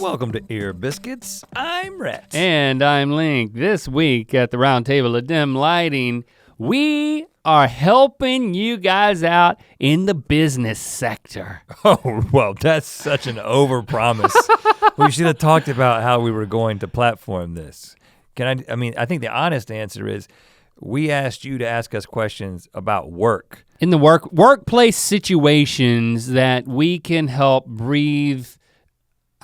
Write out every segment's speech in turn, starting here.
Welcome to Ear Biscuits. I'm Rhett. And I'm Link. This week at the Round Table of Dim Lighting, we are helping you guys out in the business sector. Oh, well, that's such an overpromise. We should have talked about how we were going to platform this. I think the honest answer is we asked you to ask us questions about work. In the workplace situations that we can help breathe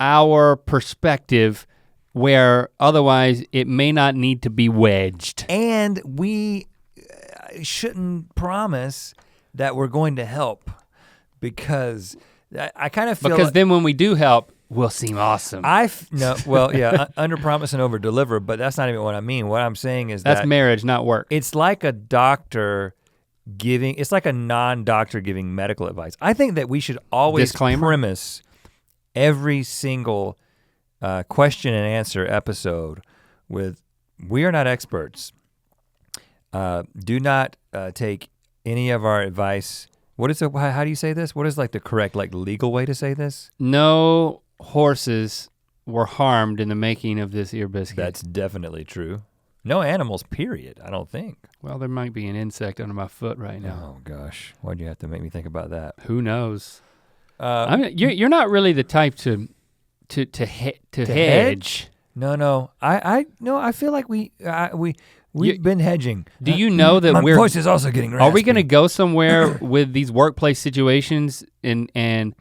our perspective where otherwise it may not need to be wedged. And we shouldn't promise that we're going to help because I kind of feel because then when we do help, we'll seem awesome. Under promise and over deliver, but that's not even what I mean. What I'm saying is that's marriage, not work. It's like a doctor it's like a non-doctor giving medical advice. I think that we should always premise every single question and answer episode with, we are not experts. Do not take any of our advice. How do you say this? What is like the correct legal way to say this? No horses were harmed in the making of this ear biscuit. That's definitely true. No animals, period, I don't think. Well, there might be an insect under my foot right now. Oh gosh, why'd you have to make me think about that? Who knows? You're not really the type to hedge. No. I feel like we've been hedging. Do you know that my voice is also getting raspy. Are we gonna go somewhere with these workplace situations and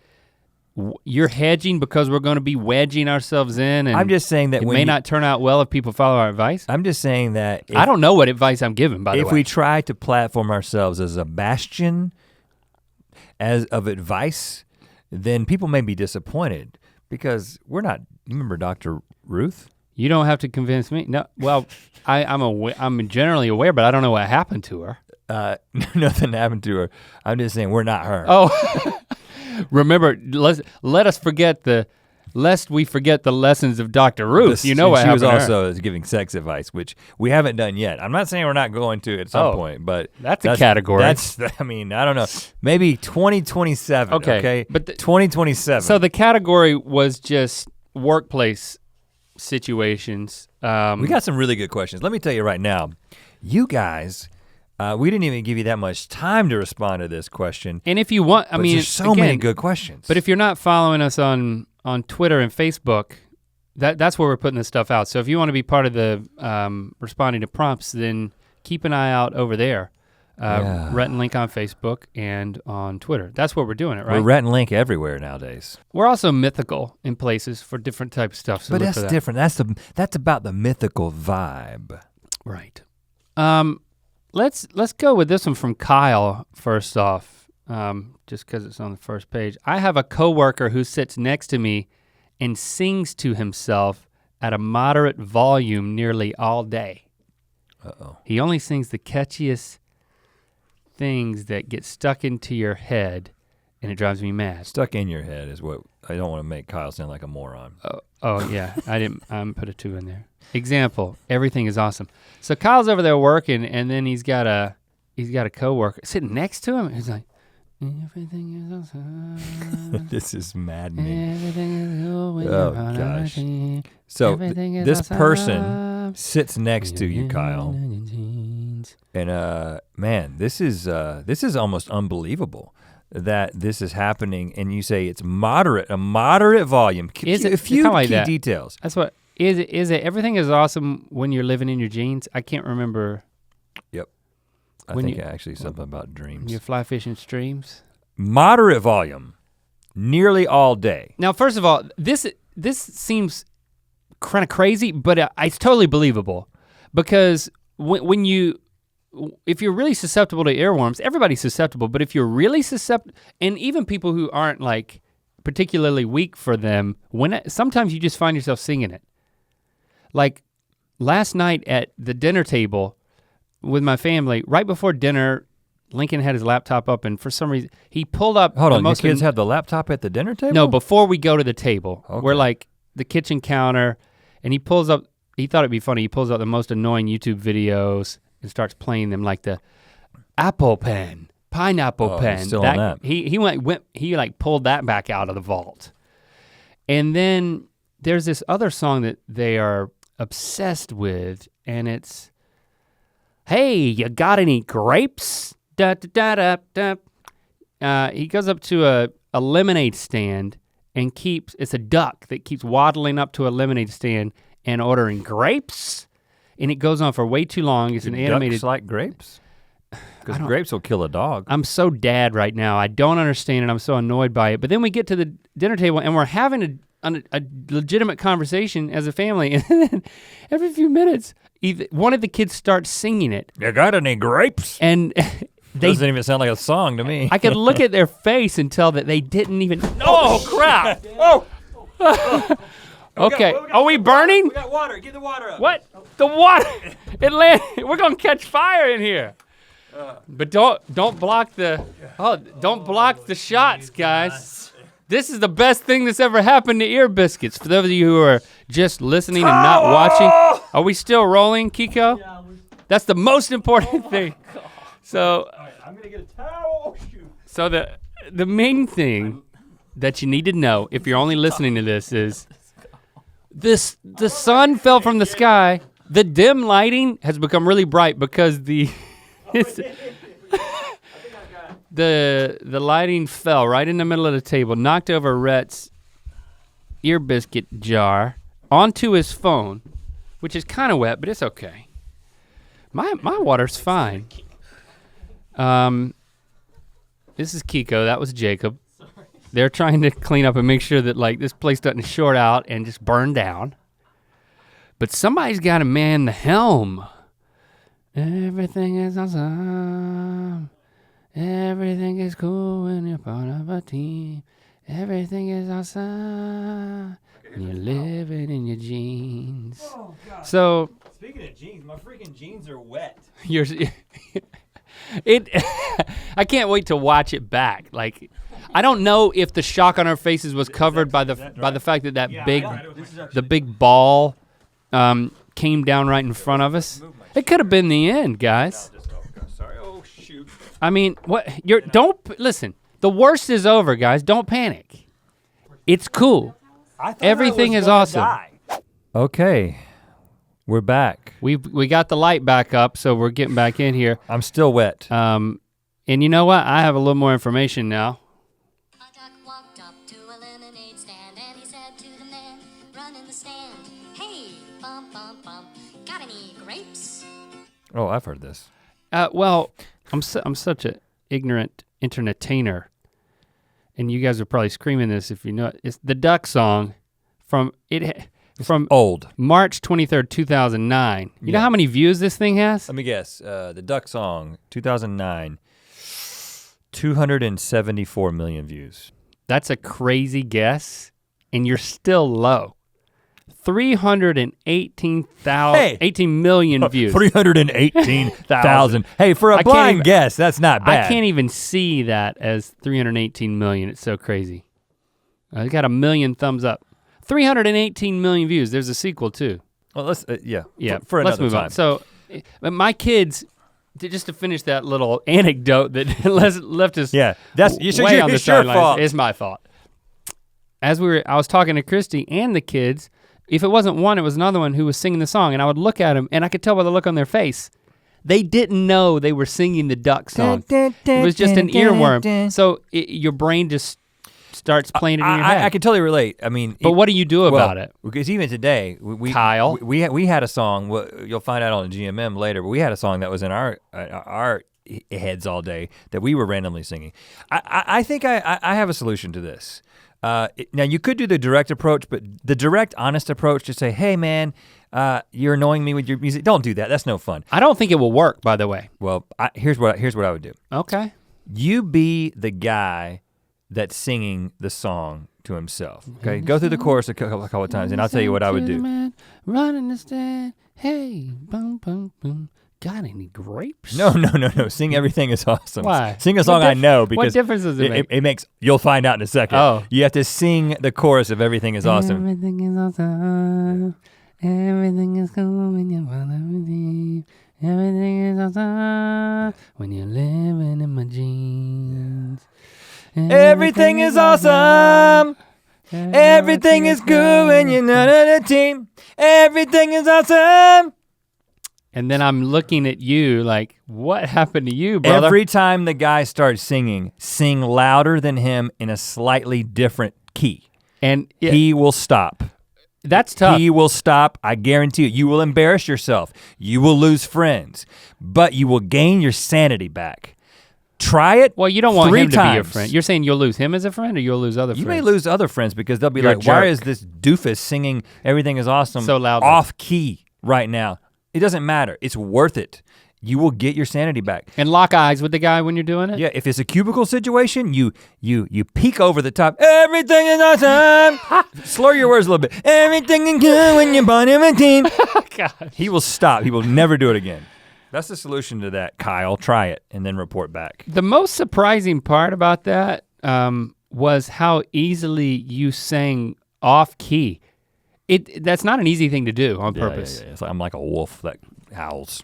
you're hedging because we're gonna be wedging ourselves in and I'm just saying that it may not turn out well if people follow our advice? I'm just saying that I don't know what advice I'm giving, by the way. If we try to platform ourselves as a bastion of advice, then people may be disappointed because we're not, you remember Dr. Ruth? You don't have to convince me. No, well, I'm generally aware, but I don't know what happened to her. Nothing happened to her. I'm just saying we're not her. Oh, remember, lest we forget the lessons of Dr. Ruth. You know what happened to her. She was also giving sex advice, which we haven't done yet. I'm not saying we're not going to at some point, but that's a category. I don't know. Maybe 2027, okay? But 2027. So the category was just workplace situations. We got some really good questions. Let me tell you right now, you guys, we didn't even give you that much time to respond to this question. And if you want, there's so many good questions. But if you're not following us on Twitter and Facebook, that's where we're putting this stuff out. So if you want to be part of the responding to prompts, then keep an eye out over there. Rhett and Link on Facebook and on Twitter. That's where we're doing it, right? We're Rhett and Link everywhere nowadays. We're also mythical in places for different types of stuff. So but that's different. That's about the mythical vibe. Right. Let's go with this one from Kyle first off, just because it's on the first page. I have a coworker who sits next to me and sings to himself at a moderate volume nearly all day. Uh-oh. He only sings the catchiest things that get stuck into your head, and it drives me mad. Stuck in your head is what, I don't want to make Kyle sound like a moron. Oh yeah, I didn't put a 2 in there. Example, everything is awesome. So Kyle's over there working, and then he's got a coworker sitting next to him. He's like, everything is awesome. This is maddening. Everything is going oh on gosh. everything. So Everything is this awesome. person sits next to you, Kyle. And man, this is almost unbelievable that this is happening, and you say it's a moderate volume. A few key details. That's what, is it everything is awesome when you're living in your jeans? I can't remember. Yep. I think actually something about dreams. You fly fishing streams? Moderate volume, nearly all day. Now, first of all, this seems kind of crazy, but it's totally believable because if you're really susceptible to earworms, everybody's susceptible, but if you're really susceptible, and even people who aren't like particularly weak for them, sometimes you just find yourself singing it. Like last night at the dinner table with my family, right before dinner, Lincoln had his laptop up, and for some reason, he pulled up. Hold on, your kids have the laptop at the dinner table? No, before we go to the table. Okay. We're like the kitchen counter, and he pulls up, he thought it'd be funny, he pulls out the most annoying YouTube videos and starts playing them, like the Apple Pen, Pineapple Pen. He's still on that. He like pulled that back out of the vault. And then there's this other song that they are obsessed with, and it's, hey, you got any grapes? Da, da, da, da, da. He goes up to a lemonade stand and it's a duck that keeps waddling up to a lemonade stand and ordering grapes. And it goes on for way too long. It's an animated. Ducks like grapes? Because grapes will kill a dog. I'm so dad right now. I don't understand it. I'm so annoyed by it. But then we get to the dinner table and we're having a legitimate conversation as a family. And then every few minutes, one of the kids starts singing it. You got any grapes? And doesn't even sound like a song to me. I could look at their face and tell that they didn't even. Oh crap! Oh. Okay. Are we burning? We got water. Get the water up. What? The water. It landed. We're gonna catch fire in here. But don't block the. Oh, don't block the shots, guys. This is the best thing that's ever happened to Ear Biscuits. For those of you who are just listening and not watching, are we still rolling, Kiko? Yeah, that's the most important thing. So. All right, I'm gonna get a towel. So the main thing that you need to know if you're only listening to this is the sun fell from the sky. The dim lighting has become really bright because the lighting fell right in the middle of the table, knocked over Rhett's Ear Biscuit jar onto his phone, which is kind of wet, but it's okay. My water's fine. This is Kiko, that was Jacob. They're trying to clean up and make sure that like this place doesn't short out and just burn down. But somebody's gotta man the helm. Everything is awesome. Everything is cool when you're part of a team. Everything is awesome. When you're living in your jeans. Oh, God. So speaking of jeans, my freaking jeans are wet. I can't wait to watch it back. Like, I don't know if the shock on our faces was covered by the fact that the big ball came down right in front of us. It could have been the end, guys. Sorry. Oh shoot. I mean, don't listen. The worst is over, guys. Don't panic. It's cool. Everything is awesome. Okay. We're back. We got the light back up, so we're getting back in here. I'm still wet. And you know what? I have a little more information now. A duck walked up to a lemonade stand and he said to the man running the stand, "Hey, bump, bump, bump, got any grapes?" Oh, I've heard this. Well, I'm such an ignorant internetainer, and you guys are probably screaming this if you know it. It's the Duck song from old. March 23rd, 2009. You know how many views this thing has? Let me guess. The Duck song, 2009, 274 million views. That's a crazy guess, and you're still low. 18 million views. 318,000. Hey, for a blind guess, that's not bad. I can't even see that as 318 million. It's so crazy. I got 1 million thumbs up. 318 million views. There's a sequel too. Well, let's for let's another move time. on. So, my kids, just to finish that little anecdote that left us. Yeah, that's way on the your fault. It's my fault. I was talking to Christy and the kids. If it wasn't one, it was another one who was singing the song, and I would look at them, and I could tell by the look on their face, they didn't know they were singing the Duck song. It was just an earworm. So your brain just starts playing it in your head. I can totally relate. I mean, but what do you do about it? Because even today, Kyle, we had a song. You'll find out on GMM later, but we had a song that was in our heads all day that we were randomly singing. I think I have a solution to this. Now you could do the direct approach, but the direct, honest approach to say, "Hey, man, you're annoying me with your music." Don't do that. That's no fun. I don't think it will work, by the way. Well, here's what I would do. Okay. You be the guy that's singing the song to himself. Okay, go through the chorus a couple of times, and I'll tell you what I would do. Running the stand, hey, boom, boom, boom. Got any grapes? No. Sing Everything Is Awesome. Why? Sing a song I know because what difference does it make? It makes. You'll find out in a second. Oh. You have to sing the chorus of Everything Is Awesome. Everything is awesome. Everything is cool when you're part of a team. Everything is awesome when you're living in my jeans. Everything is awesome. Everything is good when you're not on a team. Everything is awesome. And then I'm looking at you like, what happened to you, brother? Every time the guy starts singing, sing louder than him in a slightly different key. And he will stop. That's tough. He will stop, I guarantee you. You will embarrass yourself. You will lose friends, but you will gain your sanity back. Try it. Well, you don't want him to times. be your friend. You're saying you'll lose him as a friend or you'll lose other friends? You may lose other friends because they'll be You're like, why is this doofus singing Everything is Awesome so loud off key right now? It doesn't matter, it's worth it. You will get your sanity back. And lock eyes with the guy when you're doing it? Yeah, if it's a cubicle situation, you peek over the top. Everything is awesome. Slur your words a little bit. Everything is good when you're part of a team. God. He will stop, he will never do it again. That's the solution to that, Kyle. Try it and then report back. The most surprising part about that was how easily you sang off key. That's not an easy thing to do on purpose. Yeah. It's like, I'm like a wolf that howls.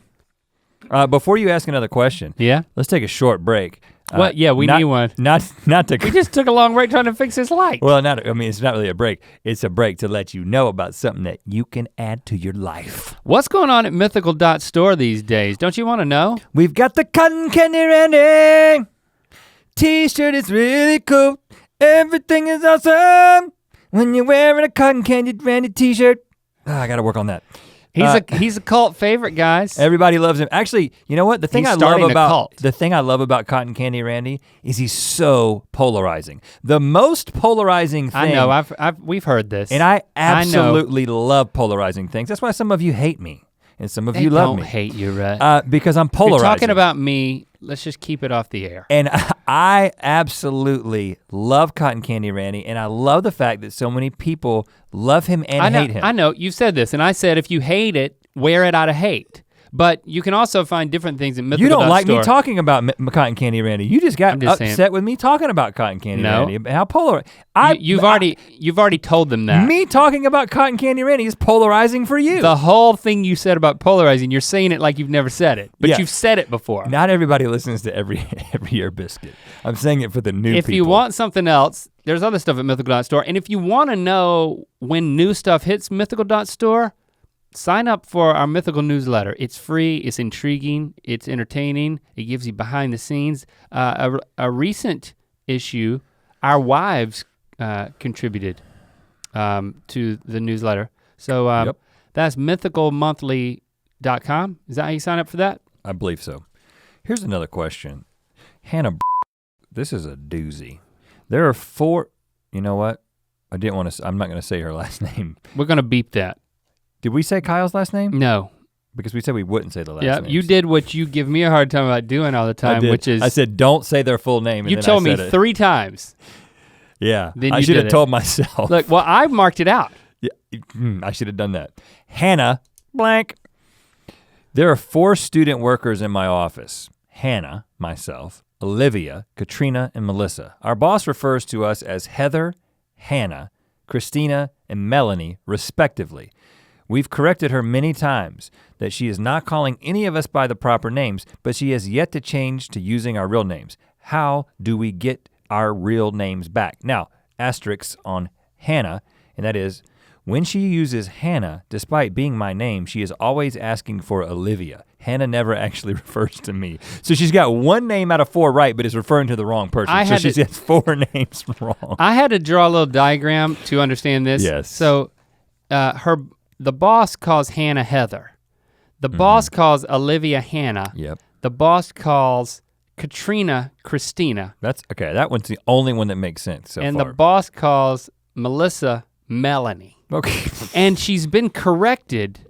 Before you ask another question, let's take a short break. What? Yeah, we need one. Not to. We just took a long break trying to fix this light. Well, it's not really a break. It's a break to let you know about something that you can add to your life. What's going on at Mythical.store these days? Don't you want to know? We've got the Cotton Candy Randy T-shirt. Is really cool. Everything is awesome when you're wearing a Cotton Candy Randy T-shirt. I gotta work on that. He's a cult favorite, guys. Everybody loves him. Actually, you know what? The thing I love about Cotton Candy Randy is he's so polarizing. The most polarizing thing. I know. We've heard this. And I absolutely love polarizing things. That's why some of you hate me and some of you love me. Don't hate you, Rhett. Because I'm polarizing. If you're talking about me, let's just keep it off the air. And I absolutely love Cotton Candy Randy, and I love the fact that so many people love him and hate him. I know, you said this, and I said if you hate it, wear it out of hate. But you can also find different things at Mythical.store. You don't like me talking about Cotton Candy Randy. You just got upset with me talking about Cotton Candy Randy. How polarizing. You've already told them that. Me talking about Cotton Candy Randy is polarizing for you. The whole thing you said about polarizing, you're saying it like you've never said it. But you've said it before. Not everybody listens to every Year Biscuit. I'm saying it for the new people. If you want something else, there's other stuff at Mythical.store. And if you want to know when new stuff hits Mythical.store, sign up for our Mythical newsletter. It's free, it's intriguing, it's entertaining, it gives you behind the scenes. A recent issue, our wives contributed to the newsletter. So that's mythicalmonthly.com. Is that how you sign up for that? I believe so. Here's another question. Hannah, this is a doozy. There are 4, you know what? I'm not gonna say her last name. We're gonna beep that. Did we say Kyle's last name? No. Because we said we wouldn't say the last name. Yeah, you did what you give me a hard time about doing all the time, which is— I said don't say their full name, and you told me 3 times. Yeah, then I should have told myself. Look, well, I marked it out. Yeah, I should have done that. Hannah, blank. There are 4 student workers in my office. Hannah, myself, Olivia, Katrina, and Melissa. Our boss refers to us as Heather, Hannah, Christina, and Melanie, respectively. We've corrected her many times that she is not calling any of us by the proper names, but she has yet to change to using our real names. How do we get our real names back? Now, asterisks on Hannah, and that is, when she uses Hannah, despite being my name, she is always asking for Olivia. Hannah never actually refers to me. So she's got 1 name out of 4 right, but is referring to the wrong person. So she has 4 names wrong. I had to draw a little diagram to understand this. Yes. So the boss calls Hannah Heather. The boss calls Olivia Hannah. Yep. The boss calls Katrina Christina. That's okay. That one's the only one that makes sense so and far. The boss calls Melissa Melanie. Okay. And she's been corrected,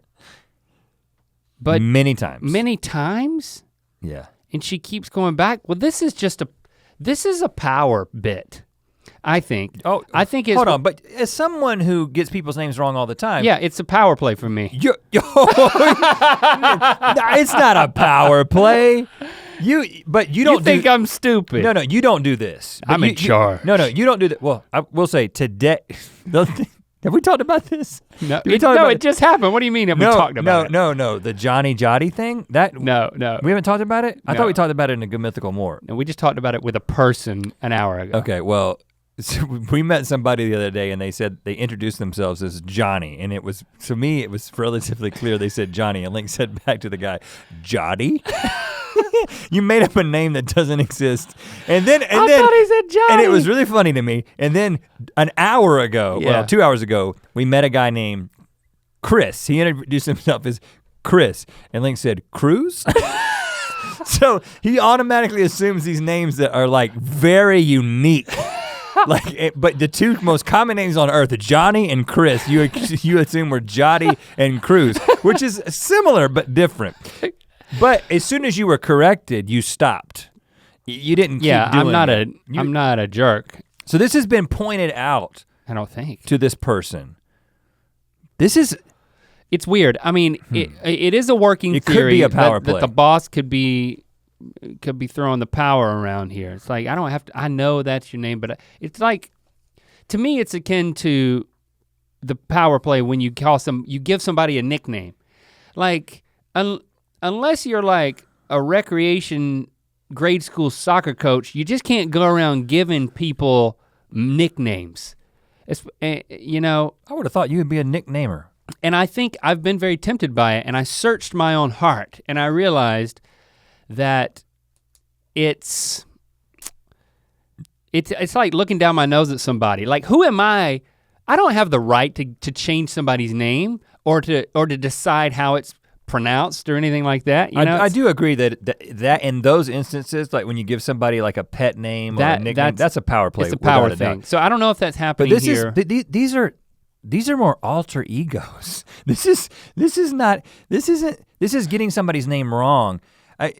but many times. Many times? Yeah. And she keeps going back. Well, this is a power bit. I think. Oh, I think it's— hold on, but as someone who gets people's names wrong all the time. Yeah, it's a power play for me. It's not a power play. You don't think I'm stupid. No, you don't do this. I'm in charge. No, you don't do that. Well, I will say today, have we talked about this? No, it just happened. What do you mean have we talked about it? No, the Johnny Jotty thing? No. We haven't talked about it? I thought we talked about it in a Good Mythical more. No, we just talked about it with a person an hour ago. Okay, well, So we met somebody the other day and they said they introduced themselves as Johnny, and it was, to me, it was relatively clear they said Johnny, and Link said back to the guy, Jotty? You made up a name that doesn't exist. I thought he said Johnny. And it was really funny to me. And then an hour ago, well, 2 hours ago, we met a guy named Chris. He introduced himself as Chris, and Link said, Cruz? So he automatically assumes these names that are like very unique. But the two most common names on earth, Johnny and Chris, you assume were Jotty and Cruz, which is similar but different. But as soon as you were corrected, you stopped. You didn't keep doing I'm not a jerk. So this has been pointed out. I don't think. To this person. It's weird. I mean, it is a working theory. It could be a power play. That the boss could be throwing the power around here. It's like, I know that's your name, but it's like, to me, it's akin to the power play when you give somebody a nickname. Like, unless you're like a recreation grade school soccer coach, you just can't go around giving people nicknames. I would have thought you would be a nicknamer. And I think I've been very tempted by it, and I searched my own heart, and I realized that it's like looking down my nose at somebody. Like, who am I? I don't have the right to change somebody's name or to decide how it's pronounced or anything like that. You know, I do agree that in those instances, like when you give somebody like a pet name or a nickname, that's a power play. It's a power thing. So I don't know if that's happening here. These are more alter egos. This is getting somebody's name wrong.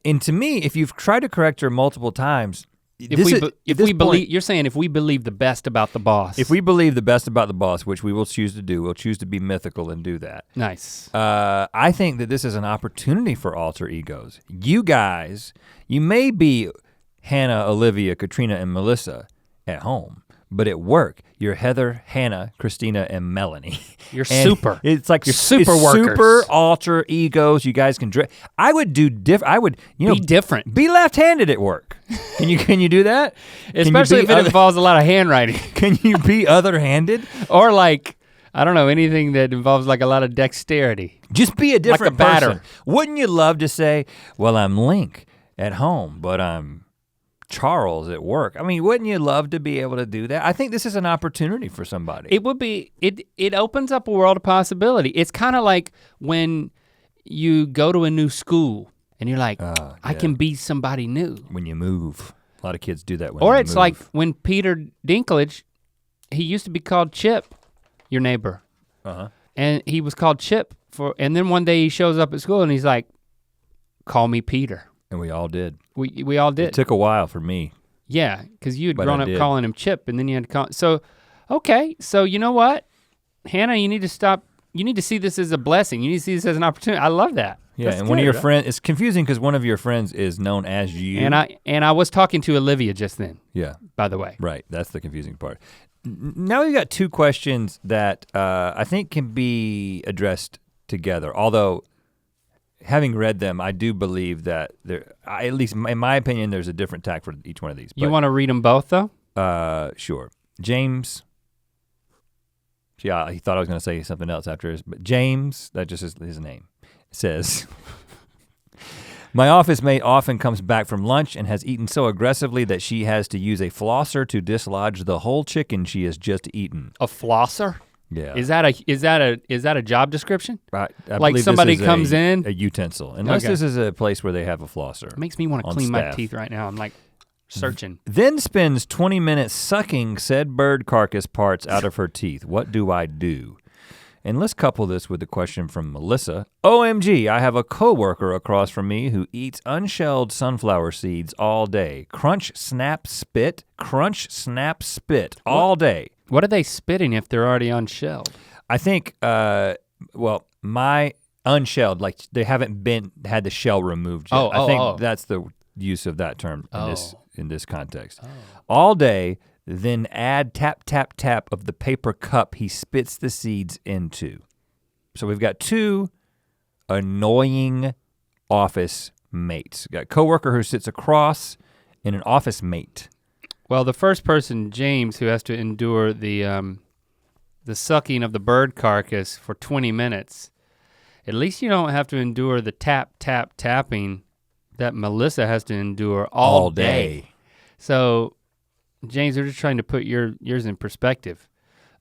And to me, if you've tried to correct her multiple times, you're saying if we believe the best about the boss. If we believe the best about the boss, which we will choose to do, we'll choose to be mythical and do that. Nice. I think that this is an opportunity for alter egos. You guys, you may be Hannah, Olivia, Katrina, and Melissa at home, but at work, you're Heather, Hannah, Christina, and Melanie. You're super. It's like you're super workers. Super alter egos. You guys can I would do different. Be different. Be left-handed at work. Can you do that? Especially if it involves a lot of handwriting. Can you be other-handed? Or like, I don't know, anything that involves like a lot of dexterity. Just be a different like a batter. person. Wouldn't you love to say, well, I'm Link at home, but I'm Charles at work? I mean, wouldn't you love to be able to do that? I think this is an opportunity for somebody. It would be, it opens up a world of possibility. It's kind of like when you go to a new school and you're like, I can be somebody new. When you move. A lot of kids do that when Or they it's move. like when Peter Dinklage, he used to be called Chip, your neighbor. And he was called Chip and then one day he shows up at school and he's like, call me Peter. And we all did. We all did. It took a while for me. Yeah, because you had grown up calling him Chip and then you had to call, so you know what? Hannah, you need to stop, you need to see this as a blessing. You need to see this as an opportunity. I love that. Yeah, that's one of your friends, it's confusing because one of your friends is known as you. And I was talking to Olivia just then. Yeah. By the way. Right, that's the confusing part. Now we've got two questions that I think can be addressed together, although having read them, I do believe that at least in my opinion, there's a different tack for each one of these. You want to read them both though? Sure. James, yeah, he thought I was gonna say something else after his, but James, that just is his name, says, my office mate often comes back from lunch and has eaten so aggressively that she has to use a flosser to dislodge the whole chicken she has just eaten. A flosser? Yeah. Is that a job description? I like somebody comes in? A utensil, unless this is a place where they have a flosser. It makes me want to clean my teeth right now. I'm like searching. Then spends 20 minutes sucking said bird carcass parts out of her teeth. What do I do? And let's couple this with the question from Melissa. OMG, I have a coworker across from me who eats unshelled sunflower seeds all day. Crunch, snap, spit, all day. What are they spitting if they're already unshelled? I think, my unshelled, like they haven't had the shell removed yet. I think that's the use of that term in this context. All day, then add tap, tap, tap of the paper cup he spits the seeds into. So we've got two annoying office mates. We've got a coworker who sits across and an office mate Well, the first person, James, who has to endure the sucking of the bird carcass for 20 minutes, at least you don't have to endure the tapping that Melissa has to endure all day. So, James, we're just trying to put yours in perspective.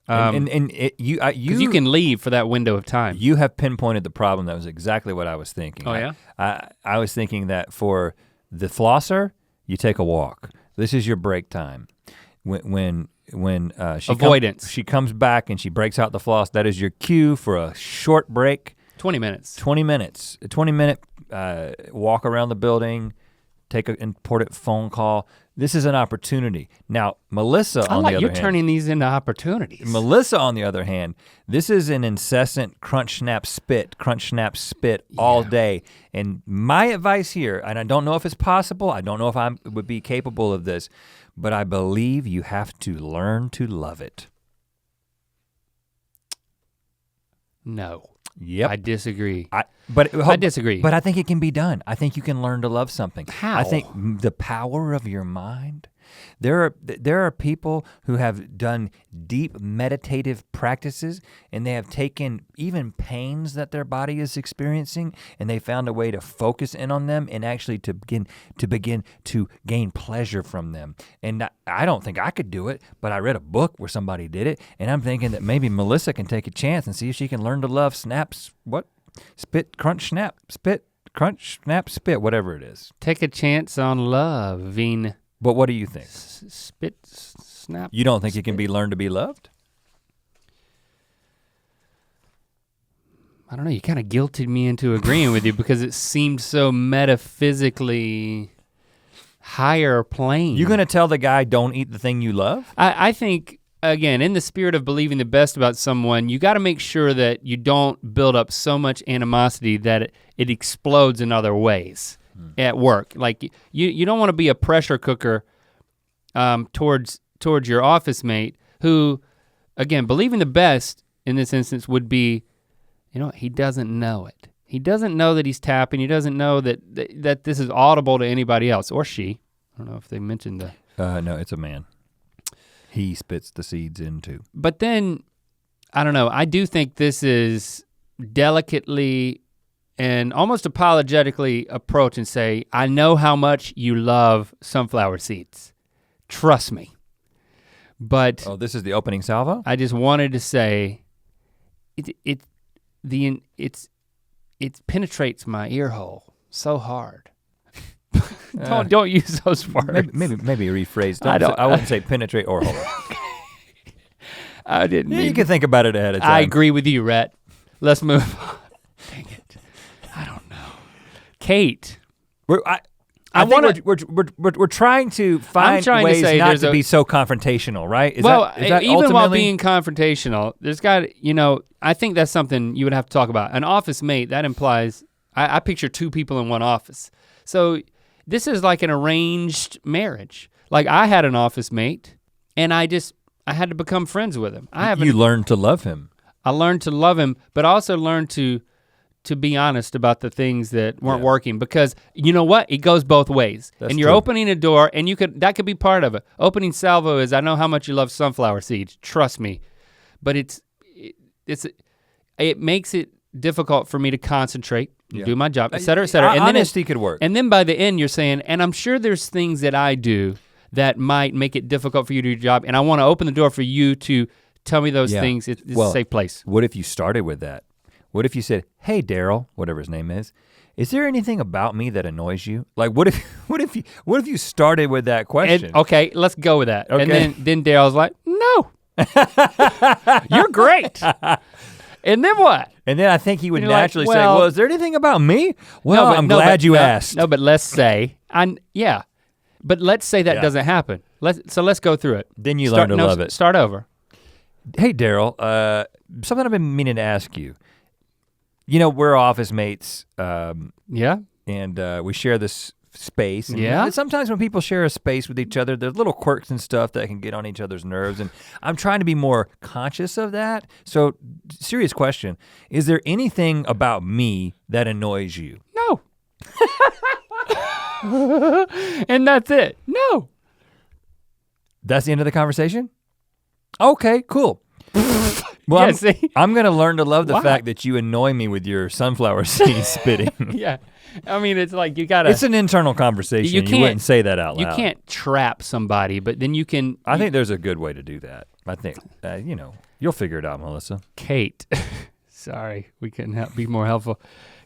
You you can leave for that window of time. You have pinpointed the problem. That was exactly what I was thinking. Oh yeah? I was thinking that for the flosser, you take a walk. This is your break time. When avoidance. She comes back and she breaks out the floss, that is your cue for a short break. 20 minutes. 20 minutes. A 20-minute walk around the building, take an important phone call. This is an opportunity. Now, Melissa, on the other hand. You're turning these into opportunities. Melissa, on the other hand, this is an incessant crunch, snap, spit all day. And my advice here, and I don't know if it's possible, I don't know if I would be capable of this, but I believe you have to learn to love it. No. Yep. I disagree. I disagree. But I think it can be done. I think you can learn to love something. How? I think the power of your mind. There are people who have done deep meditative practices and they have taken even pains that their body is experiencing and they found a way to focus in on them and actually to begin to gain pleasure from them. And I don't think I could do it, but I read a book where somebody did it and I'm thinking that maybe Melissa can take a chance and see if she can learn to love spit, crunch, snap, spit, crunch, snap, spit, whatever it is. Take a chance on loving. But what do you think? Spit, snap. You don't think it can be learned to be loved? I don't know, you kind of guilted me into agreeing with you because it seemed so metaphysically higher plane. You gonna tell the guy don't eat the thing you love? I think, again, in the spirit of believing the best about someone, you gotta make sure that you don't build up so much animosity that it explodes in other ways. At work, like you don't want to be a pressure cooker towards your office mate who, again, believing the best in this instance would be, he doesn't know it. He doesn't know that he's tapping. He doesn't know that this is audible to anybody else or she. I don't know if they mentioned the. No, it's a man. He spits the seeds into. But then, I don't know. I do think this is delicately and almost apologetically approach and say, I know how much you love sunflower seeds. Trust me. But this is the opening salvo? I just wanted to say it penetrates my ear hole so hard. Don't use those words. Maybe rephrase. I wouldn't say penetrate or hole. I didn't. You can think about it ahead of time. I agree with you, Rhett. Let's move on. Dang it. I don't know. Kate. We're trying to find ways not to be so confrontational, right? Is that even while being confrontational, there's I think that's something you would have to talk about. An office mate, that implies, I picture two people in one office. So this is like an arranged marriage. Like I had an office mate and I had to become friends with him. You learned to love him. I learned to love him, but also learned to be honest about the things that weren't working because you know what? It goes both ways. That's and you're true. opening a door and that could be part of it. Opening salvo is I know how much you love sunflower seeds, trust me. But it makes it difficult for me to concentrate, do my job, et cetera, et cetera. And honesty could work. And then by the end you're saying, and I'm sure there's things that I do that might make it difficult for you to do your job and I wanna open the door for you to tell me those things. It's a safe place. What if you started with that? What if you said, hey Daryl, whatever his name is there anything about me that annoys you? Like what if you started with that question? And, okay, let's go with that. Okay. And then Daryl's like, no. You're great. And then what? And then I think he would You're naturally like, say, well, is there anything about me? Well, I'm no, glad you no, asked. No, but let's say, but let's say that doesn't happen. Let's go through it. Then you learn to love it. Start over. Hey Daryl, something I've been meaning to ask you. We're office mates. And we share this space. And sometimes when people share a space with each other, there's little quirks and stuff that can get on each other's nerves. And I'm trying to be more conscious of that. So, serious question, is there anything about me that annoys you? No. And that's it, no. That's the end of the conversation? Okay, cool. Well, Yeah, see? I'm gonna learn to love the fact that you annoy me with your sunflower seed spitting. Yeah, I mean, it's like you gotta. It's an internal conversation. You wouldn't say that out loud. You can't trap somebody, but then you can. I think there's a good way to do that. I think, you'll figure it out, Melissa. Kate, sorry, we couldn't be more helpful.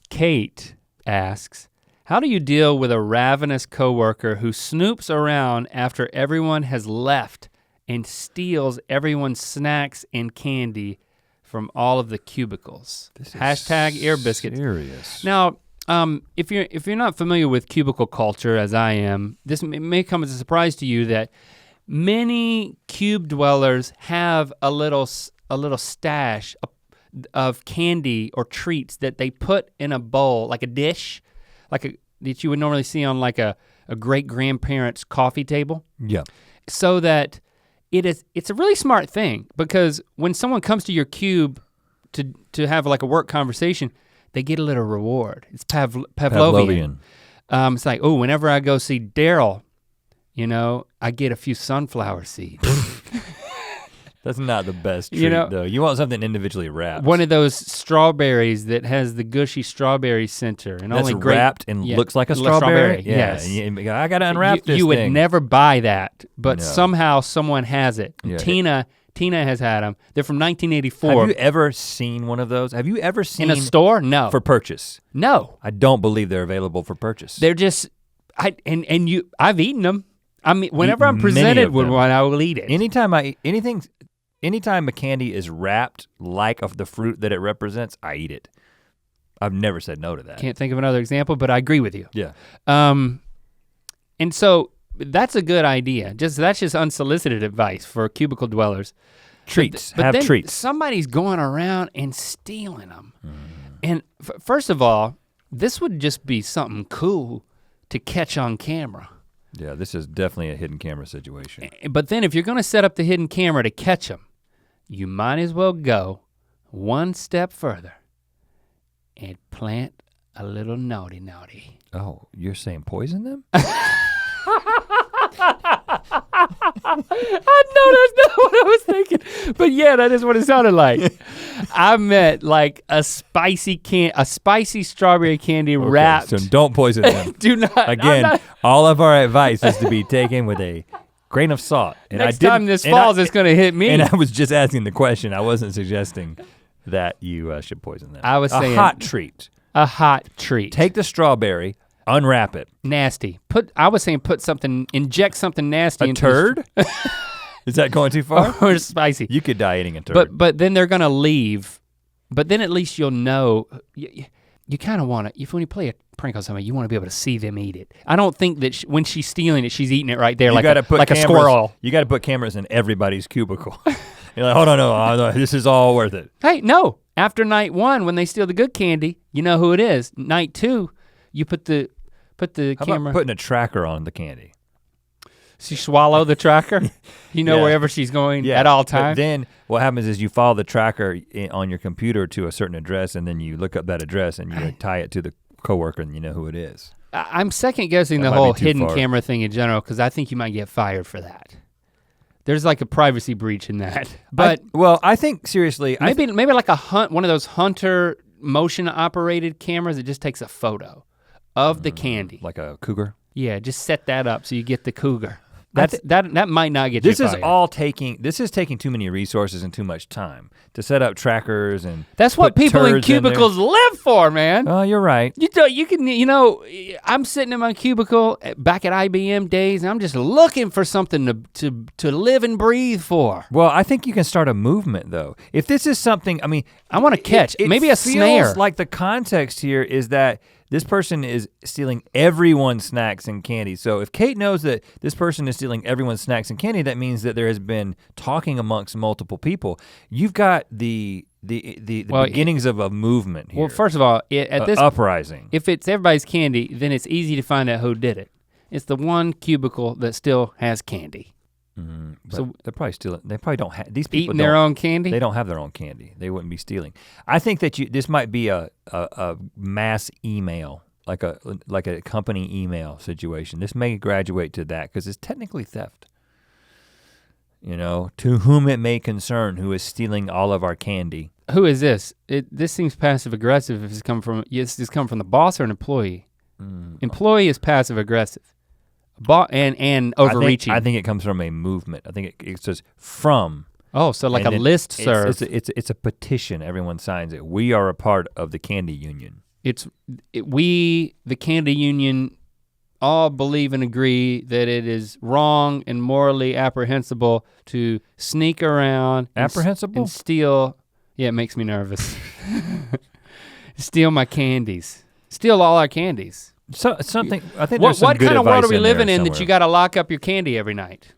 Kate asks, how do you deal with a ravenous coworker who snoops around after everyone has left and steals everyone's snacks and candy from all of the cubicles? Hashtag ear biscuits. Serious. Now, if you're not familiar with cubicle culture as I am, this may come as a surprise to you that many cube dwellers have a little stash of candy or treats that they put in a bowl, like a dish, that you would normally see on like a great grandparent's coffee table. Yeah. So that it's a really smart thing, because when someone comes to your cube to have like a work conversation, they get a little reward. It's Pavlovian. It's like, oh, whenever I go see Daryl, I get a few sunflower seeds. That's not the best treat, though. You want something individually wrapped. One of those strawberries that has the gushy strawberry center, and that's wrapped and looks like a strawberry. Yes. I gotta unwrap this. You would never buy that, but somehow someone has it. Yeah. Tina has had them. They're from 1984. Have you ever seen one of those? Have you ever seen in a store? No. For purchase? No. I don't believe they're available for purchase. They're just I've eaten them. I mean, whenever I'm presented with one, I will eat it. Anytime a candy is wrapped like of the fruit that it represents, I eat it. I've never said no to that. Can't think of another example, but I agree with you. Yeah. And so that's a good idea. That's just unsolicited advice for cubicle dwellers. Treats, but have then treats. Somebody's going around and stealing them. And first of all, this would just be something cool to catch on camera. Yeah, this is definitely a hidden camera situation. But then if you're gonna set up the hidden camera to catch them, you might as well go one step further and plant a little naughty. Oh, you're saying poison them? I know that's not what I was thinking, but yeah, that is what it sounded like. I meant like a spicy strawberry candy wrapped. So don't poison them. Do not. Again, all of our advice is to be taken with a grain of salt. And next time this falls, it's gonna hit me. And I was just asking the question. I wasn't suggesting that you should poison them. I was saying a hot treat. A hot treat. Take the strawberry, unwrap it. Nasty. Inject something nasty. A turd? Is that going too far? Or spicy. You could die eating a turd. But then they're gonna leave. But then at least you'll know. You kind of want to, when you play a prank on somebody, you want to be able to see them eat it. I don't think that when she's stealing it, she's eating it right there like a squirrel. You gotta put cameras in everybody's cubicle. You're like, hold on, no, this is all worth it. Hey, no, after night 1, when they steal the good candy, you know who it is. Night 2, you put the camera. How about putting a tracker on the candy? She swallow the tracker? Wherever she's going at all times? But then what happens is you follow the tracker on your computer to a certain address, and then you look up that address and you tie it to the coworker and you know who it is. I'm second guessing the whole hidden camera thing in general, because I think you might get fired for that. There's like a privacy breach in that. But I think seriously, maybe like one of those Hunter motion operated cameras that just takes a photo of the candy. Like a cougar? Yeah, just set that up so you get the cougar. That might not get you fired. This is taking too many resources and too much time to set up trackers and that's what people in cubicles live for, man. Oh, you're right. I'm sitting in my cubicle back at IBM days, and I'm just looking for something to live and breathe for. Well, I think you can start a movement though. If this is something, I want to catch maybe a snare. Like the context here is that this person is stealing everyone's snacks and candy. So if Kate knows that this person is stealing everyone's snacks and candy, that means that there has been talking amongst multiple people. You've got the beginnings of a movement here. Well, first of all, at this uprising. If it's everybody's candy, then it's easy to find out who did it. It's the one cubicle that still has candy. So they're probably stealing. They probably don't have these people eating their own candy. They don't have their own candy. They wouldn't be stealing. I think that this might be a mass email, like a company email situation. This may graduate to that because it's technically theft. You know, to whom it may concern, who is stealing all of our candy. Who is this? This seems passive aggressive if it's come from, it's come from the boss or an employee? Employee is passive aggressive. And overreaching. I think it comes from a movement. I think it says from. Oh, so like a list serve. It's a petition, everyone signs it. We are a part of the candy union. We, the candy union, all believe and agree that it is wrong and morally apprehensible to sneak around and steal. Yeah, it makes me nervous. Steal my candies. Steal all our candies. So something I think there's some what good kind of world are we living in somewhere. that you gotta lock up your candy every night?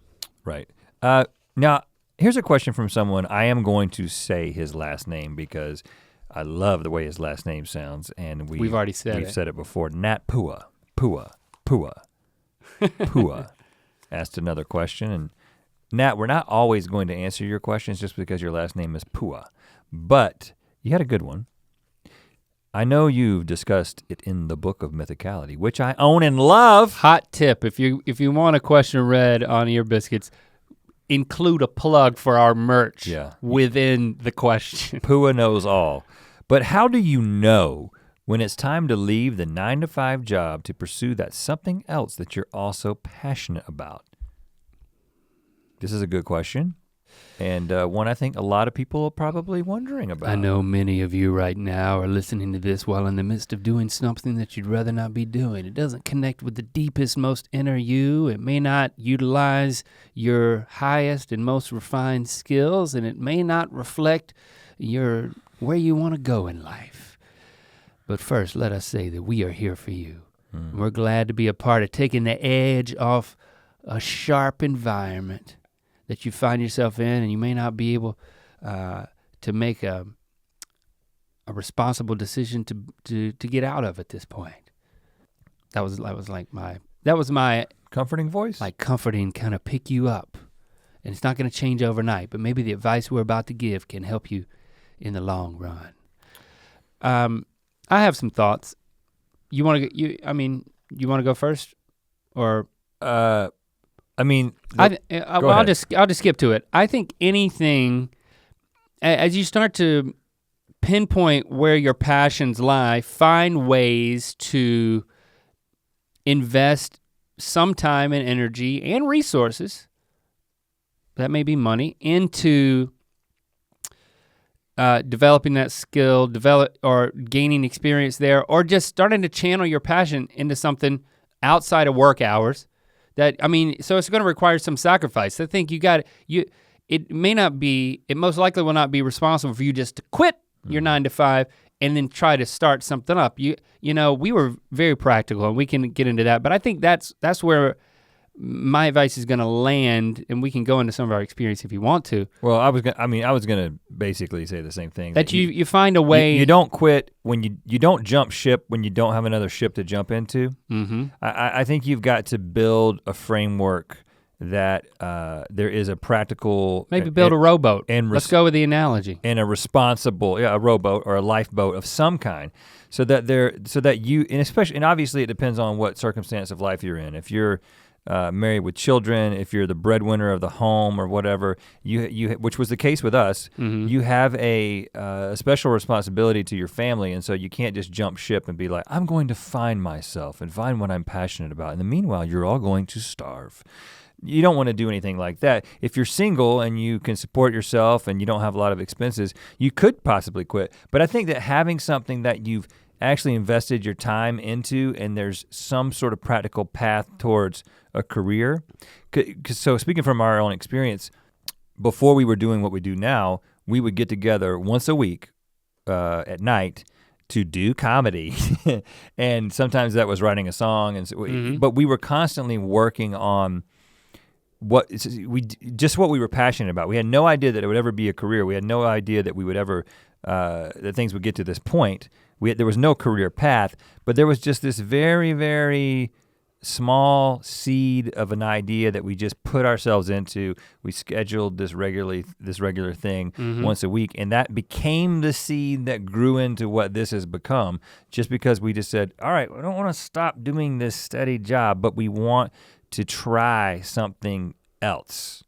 Right. Now here's a question from someone. I am going to say his last name because I love the way his last name sounds, and we've already said we've said it before. Nat Pua asked another question, and Nat, we're not always going to answer your questions just because your last name is Pua, but you had a good one. I know you've discussed it in the Book of Mythicality, which I own and love. Hot tip, if you want a question read on Ear Biscuits, include a plug for our merch within the question. Pua knows all. But how do you know when it's time to leave the 9-to-5 job to pursue that something else that you're also passionate about? This is a good question, and one I think a lot of people are probably wondering about. I know many of you right now are listening to this while in the midst of doing something that you'd rather not be doing. It doesn't connect with the deepest, most inner you. It may not utilize your highest and most refined skills, and it may not reflect where you want to go in life. But first, let us say that we are here for you. We're glad to be a part of taking the edge off a sharp environment that you find yourself in, and you may not be able to make a responsible decision to get out of at this point. That was my comforting voice? Like comforting, kind of pick you up. And it's not gonna change overnight, but maybe the advice we're about to give can help you in the long run. I have some thoughts. You wanna go first? Or I'll just skip to it. I think anything, as you start to pinpoint where your passions lie, find ways to invest some time and energy and resources, that may be money, into developing that skill, or gaining experience there, or just starting to channel your passion into something outside of work hours. So it's gonna require some sacrifice. I think it most likely will not be responsible for you just to quit your 9-to-5 and then try to start something up. You know, we were very practical, and we can get into that, but I think that's where my advice is gonna land, and we can go into some of our experience if you want to. Well, I was gonna basically say the same thing. That you find a way. You don't quit when you don't jump ship when you don't have another ship to jump into. Mm-hmm. I think you've got to build a framework that there is a practical. Maybe build a rowboat. Let's go with the analogy. And a responsible, a rowboat or a lifeboat of some kind, so that you, and obviously it depends on what circumstance of life you're in. If you're married with children, if you're the breadwinner of the home or whatever, which was the case with us, you have a special responsibility to your family, and so you can't just jump ship and be like, I'm going to find myself and find what I'm passionate about. In the meanwhile, you're all going to starve. You don't want to do anything like that. If you're single and you can support yourself and you don't have a lot of expenses, you could possibly quit. But I think that having something that you've actually invested your time into, and there's some sort of practical path towards a career. So speaking from our own experience, before we were doing what we do now, we would get together once a week at night to do comedy. And sometimes that was writing a song, and but we were constantly working on what we were passionate about. We had no idea that it would ever be a career. We had no idea that we would ever, that things would get to this point. There was no career path, but there was just this very, very small seed of an idea that we just put ourselves into. We scheduled this regular thing once a week, and that became the seed that grew into what this has become, just because we just said, all right, we don't want to stop doing this steady job, but we want to try something else.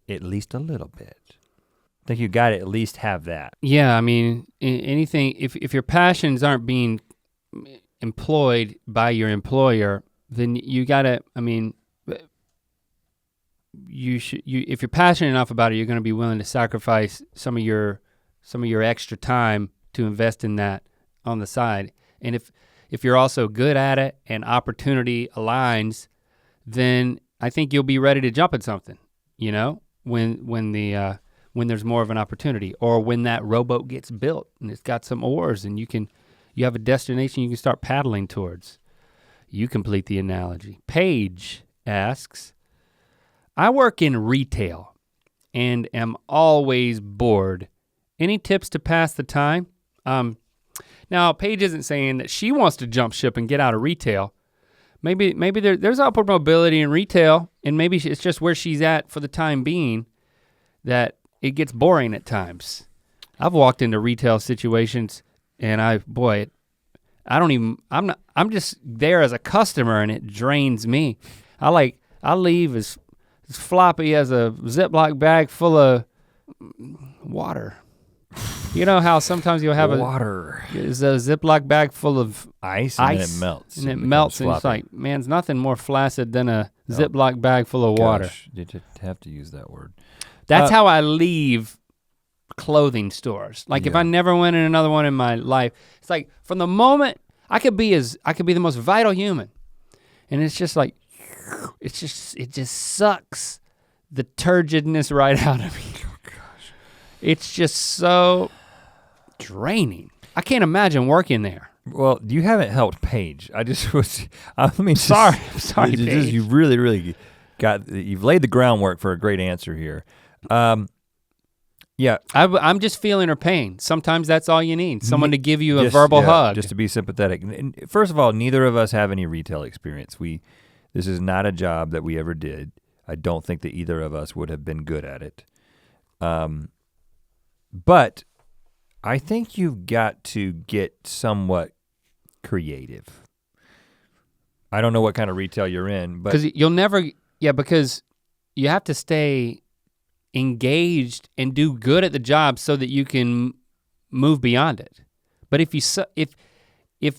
at least a little bit. I think you got to at least have that. Yeah, I mean, anything, if your passions aren't being employed by your employer, then you gotta, I mean, if you're passionate enough about it, you're gonna be willing to sacrifice some of your extra time to invest in that on the side. And if you're also good at it and opportunity aligns, then I think you'll be ready to jump at something, you know, when there's more of an opportunity, or when that rowboat gets built and it's got some oars and you have a destination you can start paddling towards. You complete the analogy. Paige asks, I work in retail and am always bored. Any tips to pass the time? Now Paige isn't saying that she wants to jump ship and get out of retail. Maybe there's upward mobility in retail, and maybe it's just where she's at for the time being that it gets boring at times. I've walked into retail situations and I'm just there as a customer and it drains me. I leave as floppy as a Ziploc bag full of water. You know how sometimes you'll have water. It's a Ziploc bag full of ice and then it melts. And it melts and it's like, man, there's nothing more flaccid than a Ziploc bag full of water. You have to use that word. That's how I leave clothing stores. Like if I never went in another one in my life, it's like from the moment I could be the most vital human. And it's just like, it just sucks the turgidness right out of me. Oh gosh. It's just so draining. I can't imagine working there. Well, you haven't helped Paige. I'm sorry, Paige. You really you've laid the groundwork for a great answer here. Yeah. I'm just feeling her pain. Sometimes that's all you need, someone to give you a verbal hug. Just to be sympathetic. And first of all, neither of us have any retail experience. This is not a job that we ever did. I don't think that either of us would have been good at it. But I think you've got to get somewhat creative. I don't know what kind of retail you're in, but because you have to stay engaged and do good at the job so that you can move beyond it. But if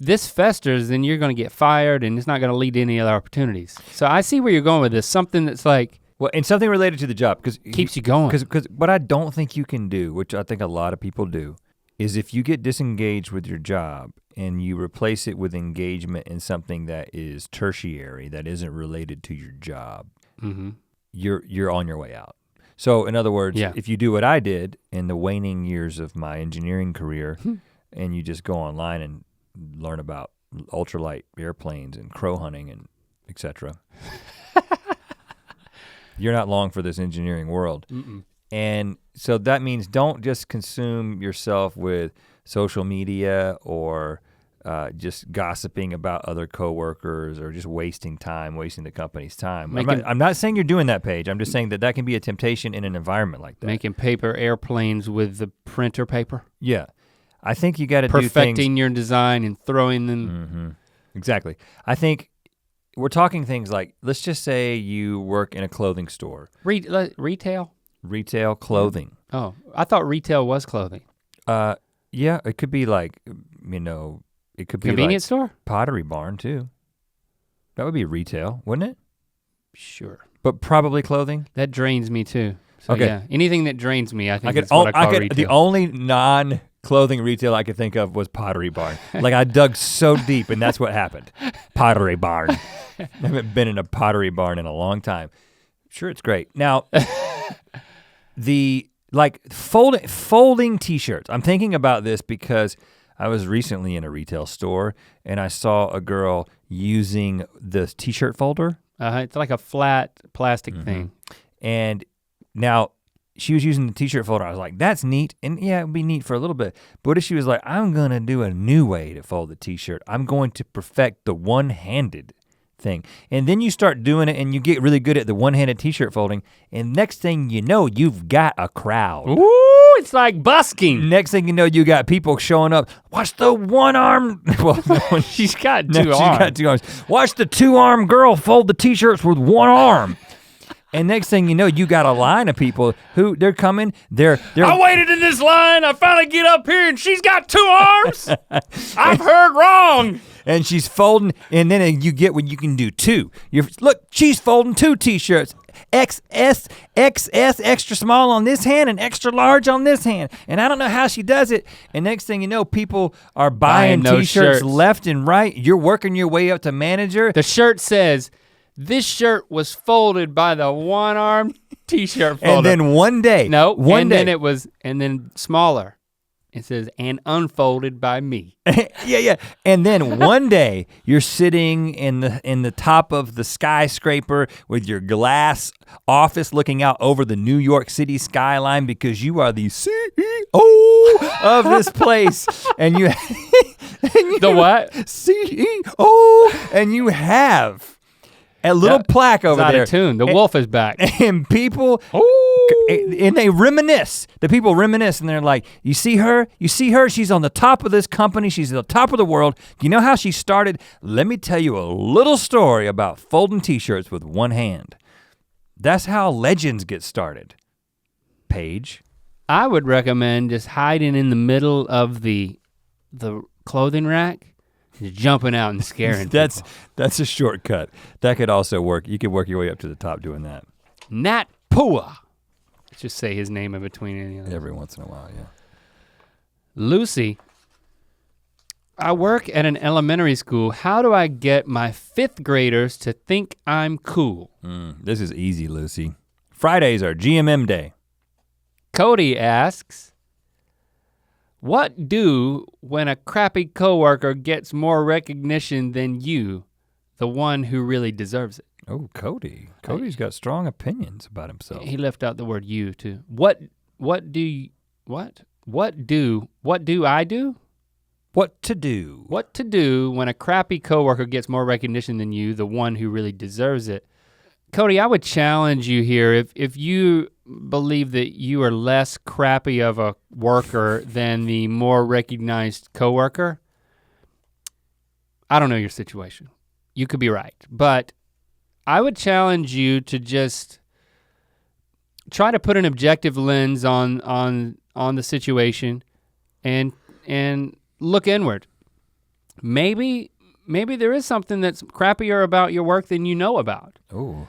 this festers, then you're gonna get fired and it's not gonna lead to any other opportunities. So I see where you're going with this, something that's like, well, and something related to the job, because keeps you going. Because what I don't think you can do, which I think a lot of people do, is if you get disengaged with your job and you replace it with engagement in something that is tertiary, that isn't related to your job, you're on your way out. So in other words, if you do what I did in the waning years of my engineering career, and you just go online and learn about ultralight airplanes and crow hunting and et cetera, you're not long for this engineering world. And so that means don't just consume yourself with social media or just gossiping about other coworkers or just wasting the company's time. I'm not saying you're doing that, Paige. I'm just saying that can be a temptation in an environment like that. Making paper airplanes with the printer paper. Yeah, I think you got to do things. Perfecting your design and throwing them. Exactly. I think we're talking things like, let's just say you work in a clothing store. Retail? Retail clothing. Oh, I thought retail was clothing. Yeah, it could be like, it could be convenience store? Pottery Barn too. That would be retail, wouldn't it? Sure. But probably clothing? That drains me too. So okay. Yeah, anything that drains me, I think is what I call retail. The only non-clothing retail I could think of was Pottery Barn. Like I dug so deep and that's what happened. Pottery Barn. I haven't been in a Pottery Barn in a long time. Sure, it's great. Now, folding t-shirts. I'm thinking about this because I was recently in a retail store and I saw a girl using the t-shirt folder. It's like a flat plastic thing. And now she was using the t-shirt folder. I was like, that's neat. And yeah, it'd be neat for a little bit. But what if she was like, I'm gonna do a new way to fold the t-shirt. I'm going to perfect the one-handed thing. And then you start doing it and you get really good at the one-handed t-shirt folding. And next thing you know, you've got a crowd. Ooh, it's like busking. Next thing you know, you got people showing up. Watch the one arm. Well, no, she's got two arms. Watch the two-arm girl fold the t-shirts with one arm. And next thing you know, you got a line of people who they're coming. They're I waited in this line. I finally get up here, and she's got 2 arms. I've heard wrong. And she's folding, and then you get when you can do 2. Look, she's folding 2 t-shirts. XS, XS, extra small on this hand and extra large on this hand. And I don't know how she does it. And next thing you know, people are buying t-shirts left and right. You're working your way up to manager. The shirt says, this shirt was folded by the one-armed t-shirt folder. And then one day. And then smaller. It says, and unfolded by me. Yeah. And then one day you're sitting in the top of the skyscraper with your glass office looking out over the New York City skyline because you are the CEO of this place. And you the what? CEO. And you have a little plaque over there. Out of tune. The wolf is back. And people, and they reminisce. The people reminisce and they're like, you see her? She's on the top of this company. She's at the top of the world. You know how she started? Let me tell you a little story about folding t-shirts with one hand. That's how legends get started. Paige. I would recommend just hiding in the middle of the clothing rack. Just jumping out and scaring people. That's a shortcut. That could also work. You could work your way up to the top doing that. Nat Pua. Let's just say his name in between any of them. Every once in a while, yeah. Lucy, I work at an elementary school. How do I get my 5th graders to think I'm cool? This is easy, Lucy. Fridays are GMM day. Cody asks, what do when a crappy coworker gets more recognition than you, the one who really deserves it? Oh, Cody. Cody's got strong opinions about himself. He left out the word you too. What do I do? What to do? What to do when a crappy coworker gets more recognition than you, the one who really deserves it? Cody, I would challenge you here. If you believe that you are less crappy of a worker than the more recognized coworker, I don't know your situation. You could be right, but I would challenge you to just try to put an objective lens on the situation and look inward. Maybe there is something that's crappier about your work than you know about. Oh.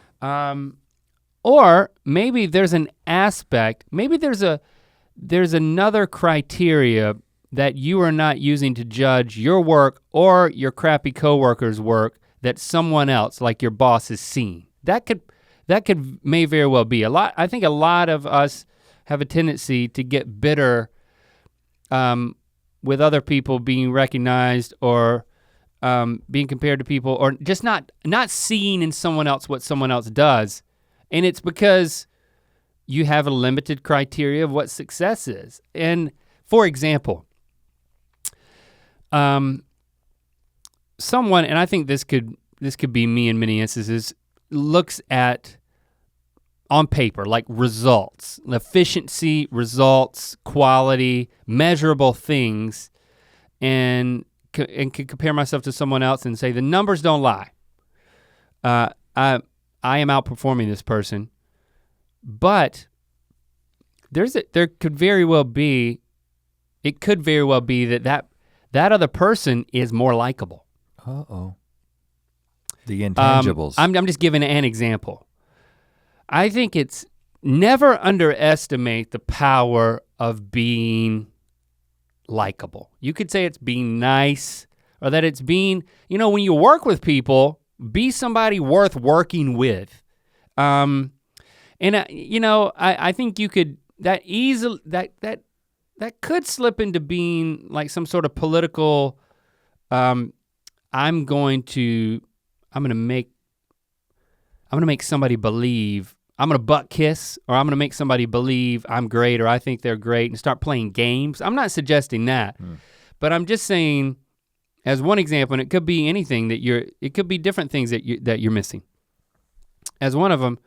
Or maybe there's an aspect, maybe there's another criteria that you are not using to judge your work or your crappy coworker's work that someone else, like your boss, is seeing. That may very well be. I think a lot of us have a tendency to get bitter with other people being recognized or being compared to people, or just not seeing in someone else what someone else does. And it's because you have a limited criteria of what success is. And for example, someone, and I think this could be me in many instances, looks at on paper, like results, efficiency, results, quality, measurable things, and could compare myself to someone else and say, the numbers don't lie. I am outperforming this person, but it could very well be that other person is more likable. Uh-oh. The intangibles. I'm just giving an example. I think it's never underestimate the power of being likable. You could say it's being nice, or that it's being, when you work with people, be somebody worth working with. I think you could, that could slip into being like some sort of political, I'm gonna make somebody believe, I'm gonna butt kiss, or I'm gonna make somebody believe I'm great, or I think they're great, and start playing games. I'm not suggesting that, but I'm just saying, as one example, and it could be anything it could be different things that you're missing. As one of them,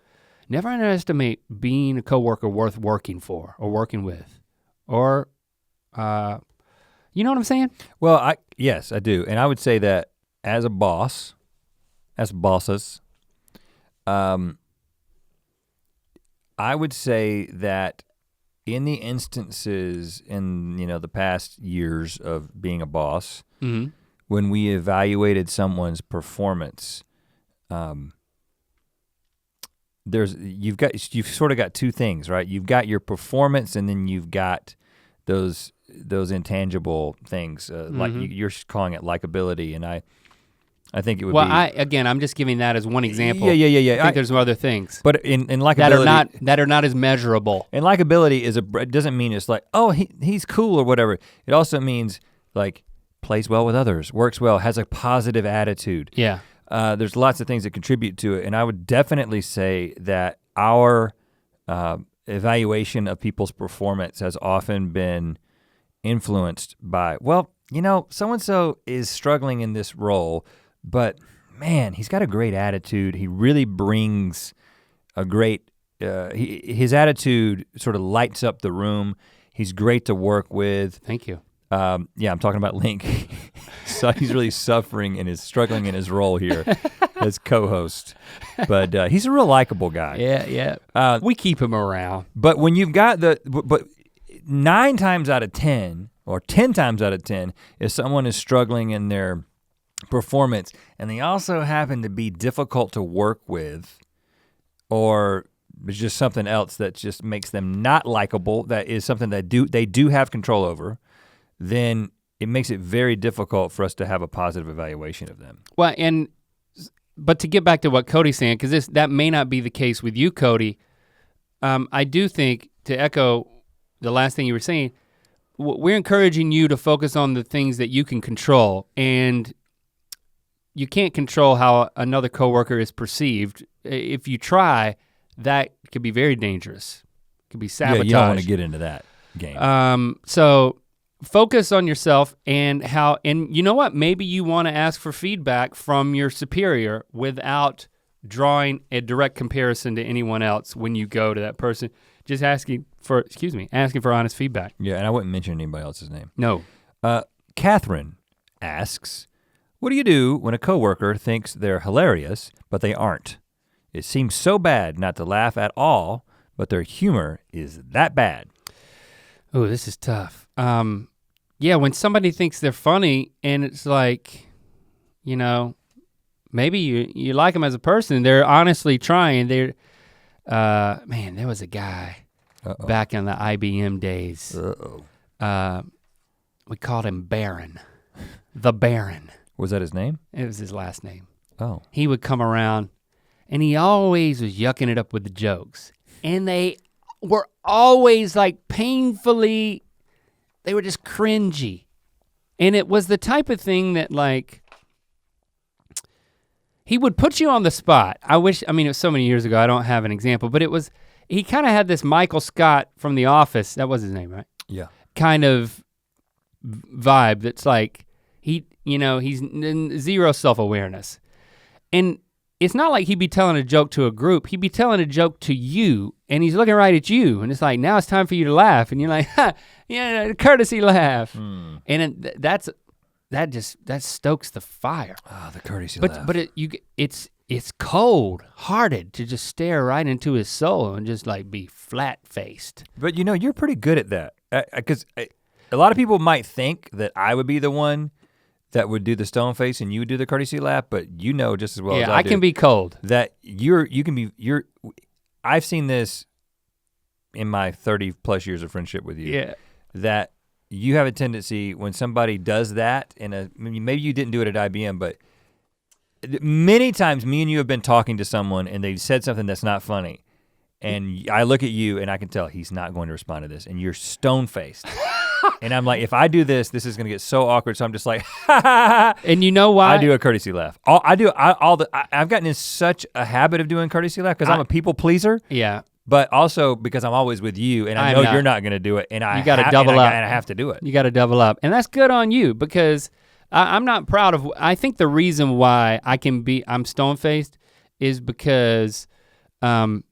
never underestimate being a coworker worth working for or working with, or, you know what I'm saying? Well, yes, I do. And I would say that as a boss, as bosses, I would say that in the instances in the past years of being a boss, Mm-hmm. when we evaluated someone's performance, you've sort of got two things, right? You've got your performance, and then you've got those intangible things, like you're calling it likability, and I think it would be. Well, I'm just giving that as one example. Yeah. I think there's some other things. But in likability that are not as measurable. And likability it doesn't mean it's like, oh, he's cool or whatever. It also means like plays well with others, works well, has a positive attitude. Yeah. There's lots of things that contribute to it, and I would definitely say that our evaluation of people's performance has often been influenced by, well, so-and-so is struggling in this role, but man, he's got a great attitude. He really brings a great, his attitude sort of lights up the room. He's great to work with. Thank you. Yeah, I'm talking about Link. So he's really suffering and is struggling in his role here as co-host. But he's a real likable guy. Yeah. We keep him around. But when you've got but 9 times out of 10, or 10 times out of 10, if someone is struggling in their performance and they also happen to be difficult to work with, or there's just something else that just makes them not likable, that is something that they do have control over, then it makes it very difficult for us to have a positive evaluation of them. Well, but to get back to what Cody's saying, because that may not be the case with you, Cody, I do think, to echo the last thing you were saying, we're encouraging you to focus on the things that you can control, and you can't control how another coworker is perceived. If you try, that could be very dangerous. It could be sabotage. Yeah, you don't want to get into that game. So focus on yourself and you know what? Maybe you want to ask for feedback from your superior without drawing a direct comparison to anyone else when you go to that person. Just asking for honest feedback. Yeah, and I wouldn't mention anybody else's name. No. Catherine asks, what do you do when a coworker thinks they're hilarious, but they aren't? It seems so bad not to laugh at all, but their humor is that bad. Oh, this is tough. Yeah, when somebody thinks they're funny and it's like, maybe you like them as a person, they're honestly trying. Man, there was a guy back in the IBM days. We called him Baron, the Baron. Was that his name? It was his last name. Oh. He would come around and he always was yucking it up with the jokes. And they were always like painfully, they were just cringy. And it was the type of thing that like, he would put you on the spot. it was so many years ago, I don't have an example, but he kind of had this Michael Scott from The Office, that was his name, right? Yeah. Kind of vibe that's like, he's zero self-awareness. And it's not like he'd be telling a joke to a group, he'd be telling a joke to you, and he's looking right at you, and it's like, now it's time for you to laugh, and you're like, ha, yeah, courtesy laugh. And that stokes the fire. Oh, the courtesy laugh. But it's cold-hearted to just stare right into his soul and just like be flat-faced. But you're pretty good at that, because a lot of people might think that I would be the one that would do the stone face and you would do the courtesy laugh, but just as well as I do. Yeah, I can be cold. That I've seen this in my 30 plus years of friendship with you. Yeah. That you have a tendency when somebody does that, maybe you didn't do it at IBM, but many times me and you have been talking to someone and they've said something that's not funny. And I look at you and I can tell he's not going to respond to this, and you're stone-faced. And I'm like, if I do this is gonna get so awkward. So I'm just like, ha ha ha. And you know why? I do a courtesy laugh. I've gotten in such a habit of doing courtesy laugh because I'm a people pleaser. Yeah. But also because I'm always with you and I know you're not gonna do it, and you gotta double up. And I have to do it. You gotta double up. And that's good on you, because I'm not proud of, I think the reason why I'm stone-faced is because I'm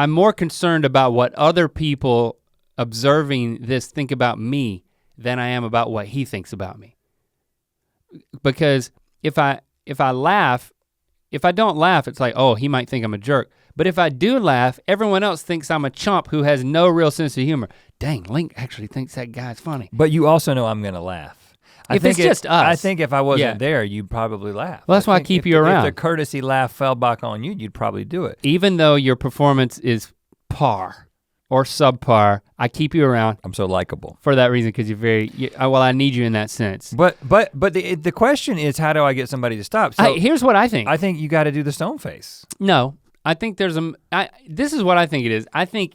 more concerned about what other people observing this think about me than I am about what he thinks about me. Because if I don't laugh, it's like, oh, he might think I'm a jerk. But if I do laugh, everyone else thinks I'm a chump who has no real sense of humor. Dang, Link actually thinks that guy's funny. But you also know I'm gonna laugh. If it's just us. I think if I wasn't there, you'd probably laugh. Well, that's why I keep you around. If the courtesy laugh fell back on you, you'd probably do it. Even though your performance is par or subpar, I keep you around. I'm so likable. For that reason, because I need you in that sense. But the question is, how do I get somebody to stop? So here's what I think. I think you gotta do the stone face. No, I think this is what I think it is. I think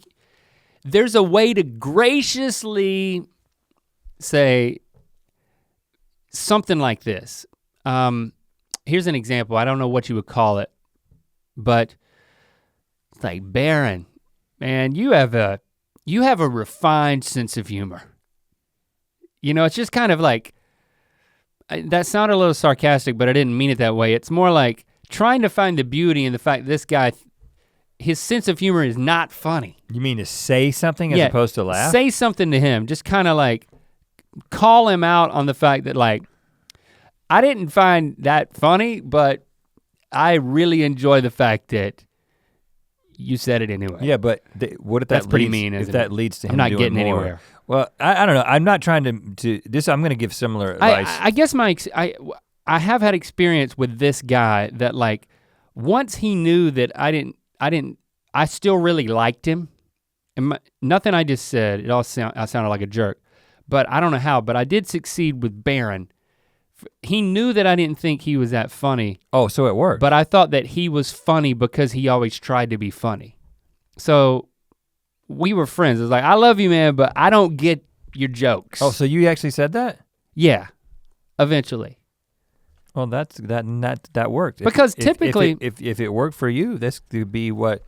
there's a way to graciously say something like this. Here's an example. I don't know what you would call it, but it's like, Baron, man, you have a refined sense of humor. You know, it's just kind of like, that sounded a little sarcastic, but I didn't mean it that way. It's more like trying to find the beauty in the fact that this guy, his sense of humor is not funny. You mean to say something as opposed to laugh? Say something to him, just kind of like, call him out on the fact that like, I didn't find that funny, but I really enjoy the fact that you said it anyway. Yeah, but what if that's pretty mean, if that leads to him I'm not doing getting more? Anywhere. Well, I don't know. I'm not trying to this. I'm gonna give similar advice. I guess I have had experience with this guy that like, once he knew that I still really liked him. And nothing I just said, I sounded like a jerk. But I don't know how, but I did succeed with Baron. He knew that I didn't think he was that funny. Oh, so it worked. But I thought that he was funny because he always tried to be funny. So we were friends. It was like, I love you, man, but I don't get your jokes. Oh, so you actually said that? Yeah, eventually. Well, that worked. Because typically, if it worked for you, this could be what.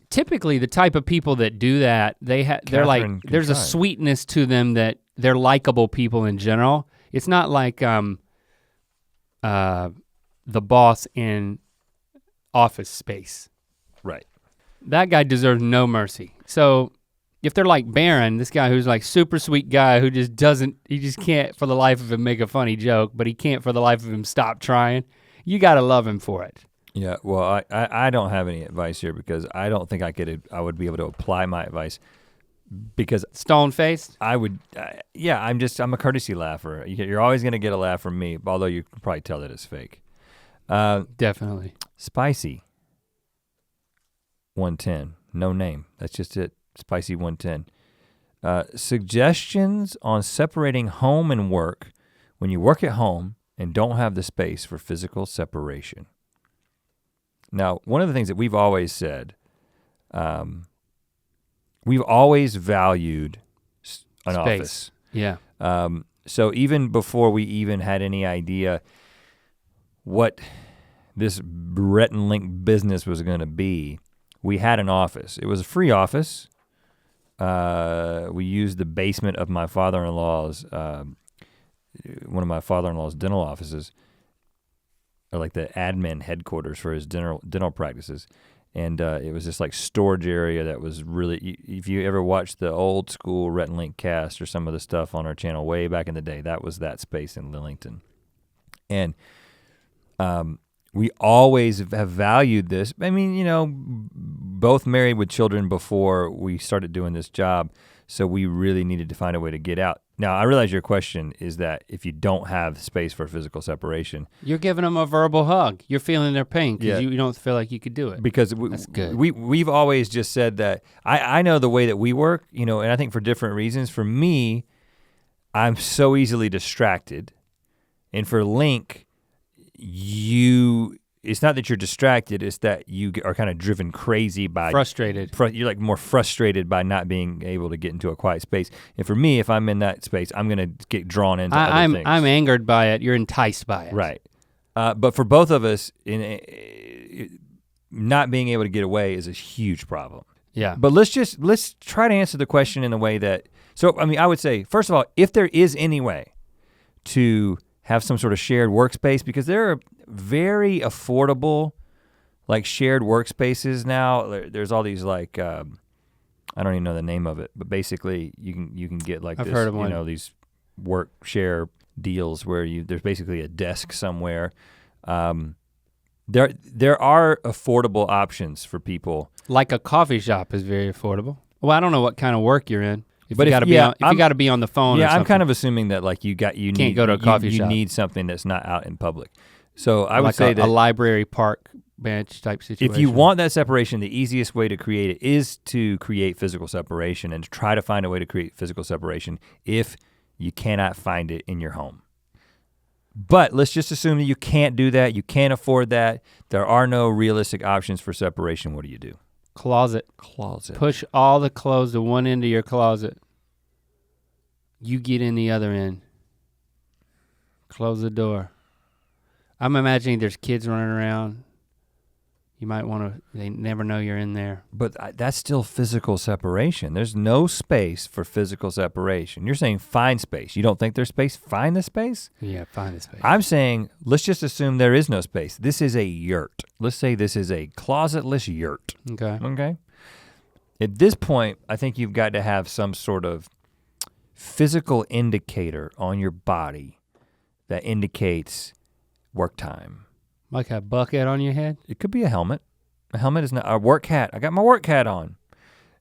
Typically, the type of people that do that, they're like, there's a sweetness to them that they're likable people in general. It's not like the boss in Office Space. Right. That guy deserves no mercy. So if they're like Baron, this guy who's like super sweet guy who just can't for the life of him make a funny joke, but he can't for the life of him stop trying, you gotta love him for it. Yeah, well, I don't have any advice here because I don't think I would be able to apply my advice because stone-faced? I would, I'm a courtesy laugher. You're always gonna get a laugh from me, although you can probably tell that it's fake. Definitely. Spicy 110, no name, that's just it, Spicy 110. Suggestions on separating home and work when you work at home and don't have the space for physical separation. Now, one of the things that we've always said, we've always valued an space. Office. Yeah. So even before we even had any idea what this Rhett and Link business was gonna be, we had an office. It was a free office. We used the basement of my father-in-law's, one of my father-in-law's dental offices, or like the admin headquarters for his dental practices. And it was this like storage area that was really, if you ever watched the old school Rhett and Link cast or some of the stuff on our channel way back in the day, that was that space in Lillington. And we always have valued this. I mean, you know, both married with children before we started doing this job, so we really needed to find a way to get out. Now, I realize your question is that if you don't have space for physical separation. You're giving them a verbal hug. You're feeling their pain because you don't feel like you could do it. Because we've always just said that, I know the way that we work, you know, and I think for different reasons. For me, I'm so easily distracted. And for Link, it's not that you're distracted, it's that you are kind of driven crazy by frustrated. You're like more frustrated by not being able to get into a quiet space. And for me, if I'm in that space, I'm gonna get drawn into other things. I'm angered by it, you're enticed by it. Right. But for both of us, not being able to get away is a huge problem. Yeah. But let's try to answer the question in a way that, so I mean, I would say, first of all, if there is any way to have some sort of shared workspace, because there are very affordable like shared workspaces now. There's all these like, I don't even know the name of it, but basically you can get like I've heard of one. You know, these work share deals where there's basically a desk somewhere. There are affordable options for people. Like a coffee shop is very affordable. Well, I don't know what kind of work you're in. If you gotta be on the phone. Yeah, or something. I'm kind of assuming that like you can't go to a coffee shop. You need something that's not out in public. So I would like say that a library park bench type situation. if you want that separation, the easiest way to create it is to create physical separation and to try to find a way to create physical separation if you cannot find it in your home. But let's just assume that you can't do that, you can't afford that, there are no realistic options for separation. What do you do? Closet. Push all the clothes to one end of your closet. You get in the other end. Close the door. I'm imagining there's kids running around. You might they never know you're in there. But that's still physical separation. There's no space for physical separation. You're saying find space. You don't think there's space? Find the space? Yeah, find the space. I'm saying, let's just assume there is no space. This is a yurt. Let's say this is a closetless yurt. Okay? At this point, I think you've got to have some sort of physical indicator on your body that indicates work time. Like a bucket on your head? It could be a helmet. A helmet is not a work hat. I got my work hat on.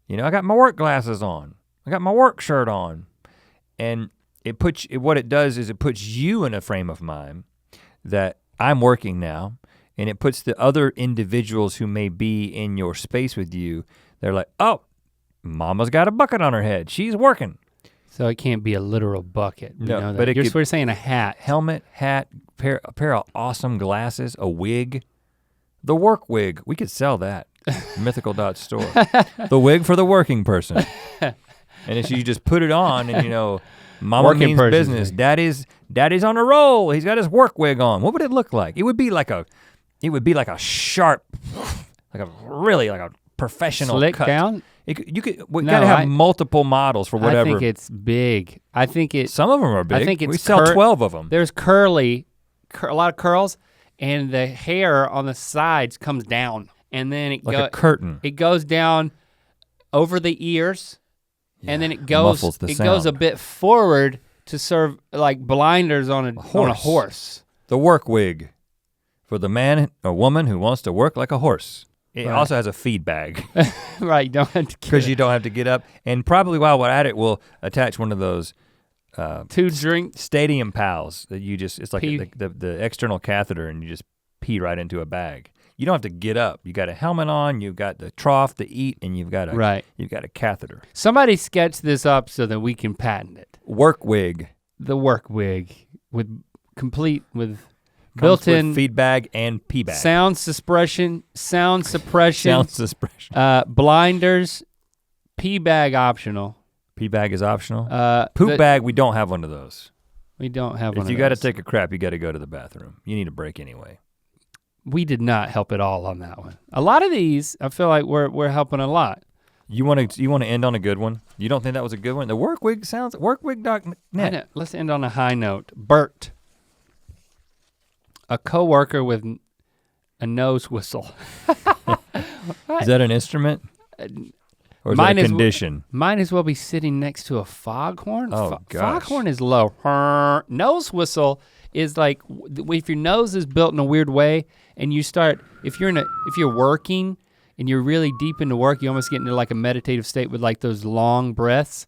You know, I got my work glasses on. I got my work shirt on. And what it does is it puts you in a frame of mind that I'm working now, and it puts the other individuals who may be in your space with you, they're like, oh, mama's got a bucket on her head. She's working. So it can't be a literal bucket. No, but we're saying a hat. Helmet, hat, a pair of awesome glasses, a wig. The work wig, we could sell that. Mythical.store. The wig for the working person. And if you just put it on and mama means business. Daddy's on a roll. He's got his work wig on. What would it look like? It would be like a sharp, like a professional slick cut. Down? We gotta have multiple models for whatever. I think it's big. Some of them are big. I think we sell 12 of them. There's a lot of curls, and the hair on the sides comes down, and then a curtain. It goes down over the ears, and then it goes goes a bit forward to serve like blinders on a horse. The work wig for the man or woman who wants to work like a horse. It also has a feed bag. Right, you don't have to because you don't have to get up. And probably while we're at it, we'll attach one of those 2-drink stadium pals that it's like the external catheter, and you just pee right into a bag. You don't have to get up. You got a helmet on, you've got the trough to eat, and you've got a catheter. Somebody sketch this up so that we can patent it. Work wig. The work wig with built-in feed bag and pee bag. Sound suppression, blinders, pee bag optional. Pee bag is optional? Poop bag, we don't have one of those. We don't have one of those. If you gotta take a crap, you gotta go to the bathroom. You need a break anyway. We did not help at all on that one. A lot of these, I feel like we're helping a lot. You wanna end on a good one? You don't think that was a good one? The workwig.net. Let's end on a high note. Bert. A coworker with a nose whistle. Is that an instrument? Or is that a condition? Might as well be sitting next to a foghorn. Oh gosh. Foghorn is low. Nose whistle is like if your nose is built in a weird way, and you start if you're working and you're really deep into work, you almost get into like a meditative state with like those long breaths.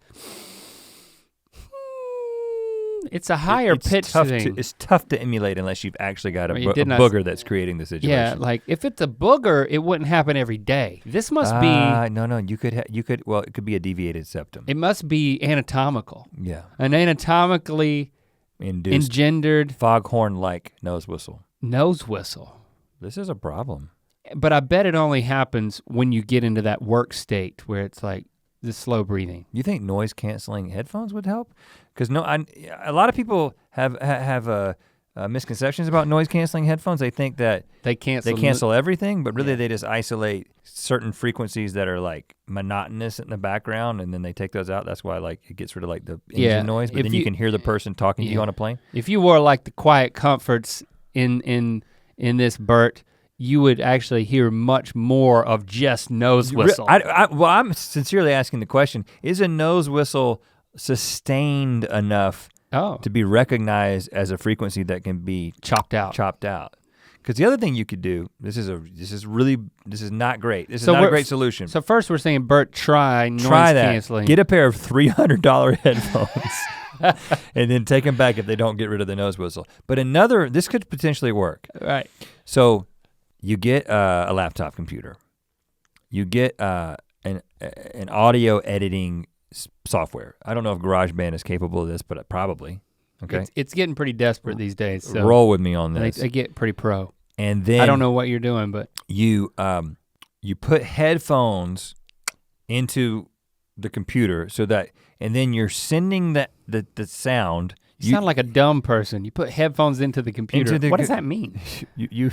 It's a higher pitch thing. It's tough to emulate unless you've actually got a booger that's creating the situation. Yeah, like if it's a booger, it wouldn't happen every day. This must be. No, you could, well, it could be a deviated septum. It must be anatomical. Yeah. An anatomically engendered foghorn-like nose whistle. Nose whistle. This is a problem. But I bet it only happens when you get into that work state where it's like the slow breathing. You think noise canceling headphones would help? Because a lot of people have misconceptions about noise canceling headphones. They think that they cancel everything, but really they just isolate certain frequencies that are like monotonous in the background, and then they take those out. That's why like it gets rid of like the engine noise, but then you can hear the person talking to you on a plane. If you wore like the quiet comforts in this Bert, you would actually hear much more of just nose whistle. Well, I'm sincerely asking the question, is a nose whistle sustained enough to be recognized as a frequency that can be chopped out? Because Because the other thing you could do, this is not great. This is not a great solution. So first we're saying, Bert, try noise canceling. Get a pair of $300 headphones and then take them back if they don't get rid of the nose whistle. But this could potentially work. Right. So you get a laptop computer. You get an audio editing software. I don't know if GarageBand is capable of this, but probably. Okay. It's getting pretty desperate these days. So roll with me on this. They get pretty pro. And then I don't know what you're doing, but you put headphones into the computer so that, and then you're sending the sound. You sound like a dumb person. You put headphones into the computer. What does that mean? You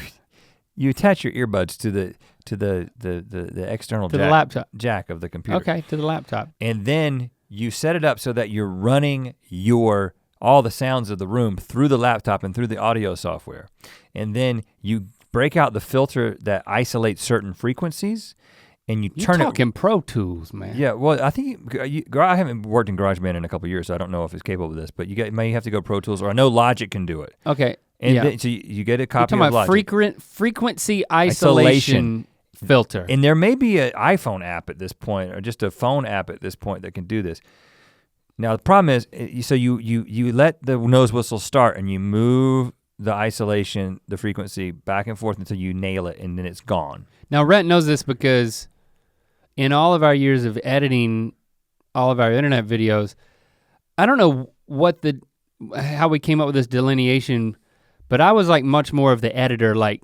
attach your earbuds to the external the laptop jack of the computer. Okay, to the laptop. And then you set it up so that you're running all the sounds of the room through the laptop and through the audio software. And then you break out the filter that isolates certain frequencies and you're talking Pro Tools, man. Yeah, well, I think, I haven't worked in GarageBand in a couple of years, so I don't know if it's capable of this, but you may have to go Pro Tools, or I know Logic can do it. Okay, and then, so you get a copy of Logic. You're talking about frequency isolation filter. And there may be an iPhone app at this point, or just a phone app at this point that can do this. Now the problem is, so you let the nose whistle start and you move the isolation, the frequency back and forth until you nail it and then it's gone. Now Rhett knows this because in all of our years of editing all of our internet videos, I don't know how we came up with this delineation, but I was like much more of the editor, like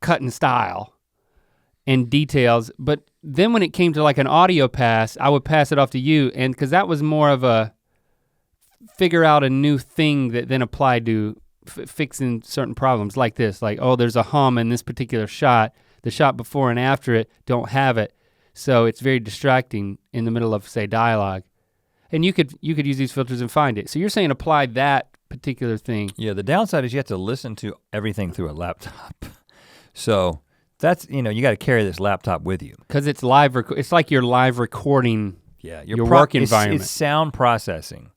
cutting style and details. But then when it came to like an audio pass, I would pass it off to you, and because that was more of a figure out a new thing that then applied to fixing certain problems like this, like, oh, there's a hum in this particular shot, the shot before and after it don't have it, so it's very distracting in the middle of, say, dialogue. And you could use these filters and find it. So you're saying apply that particular thing. Yeah, the downside is you have to listen to everything through a laptop. So that's, you gotta carry this laptop with you. Because it's live, it's like you're live recording your work environment. It's sound processing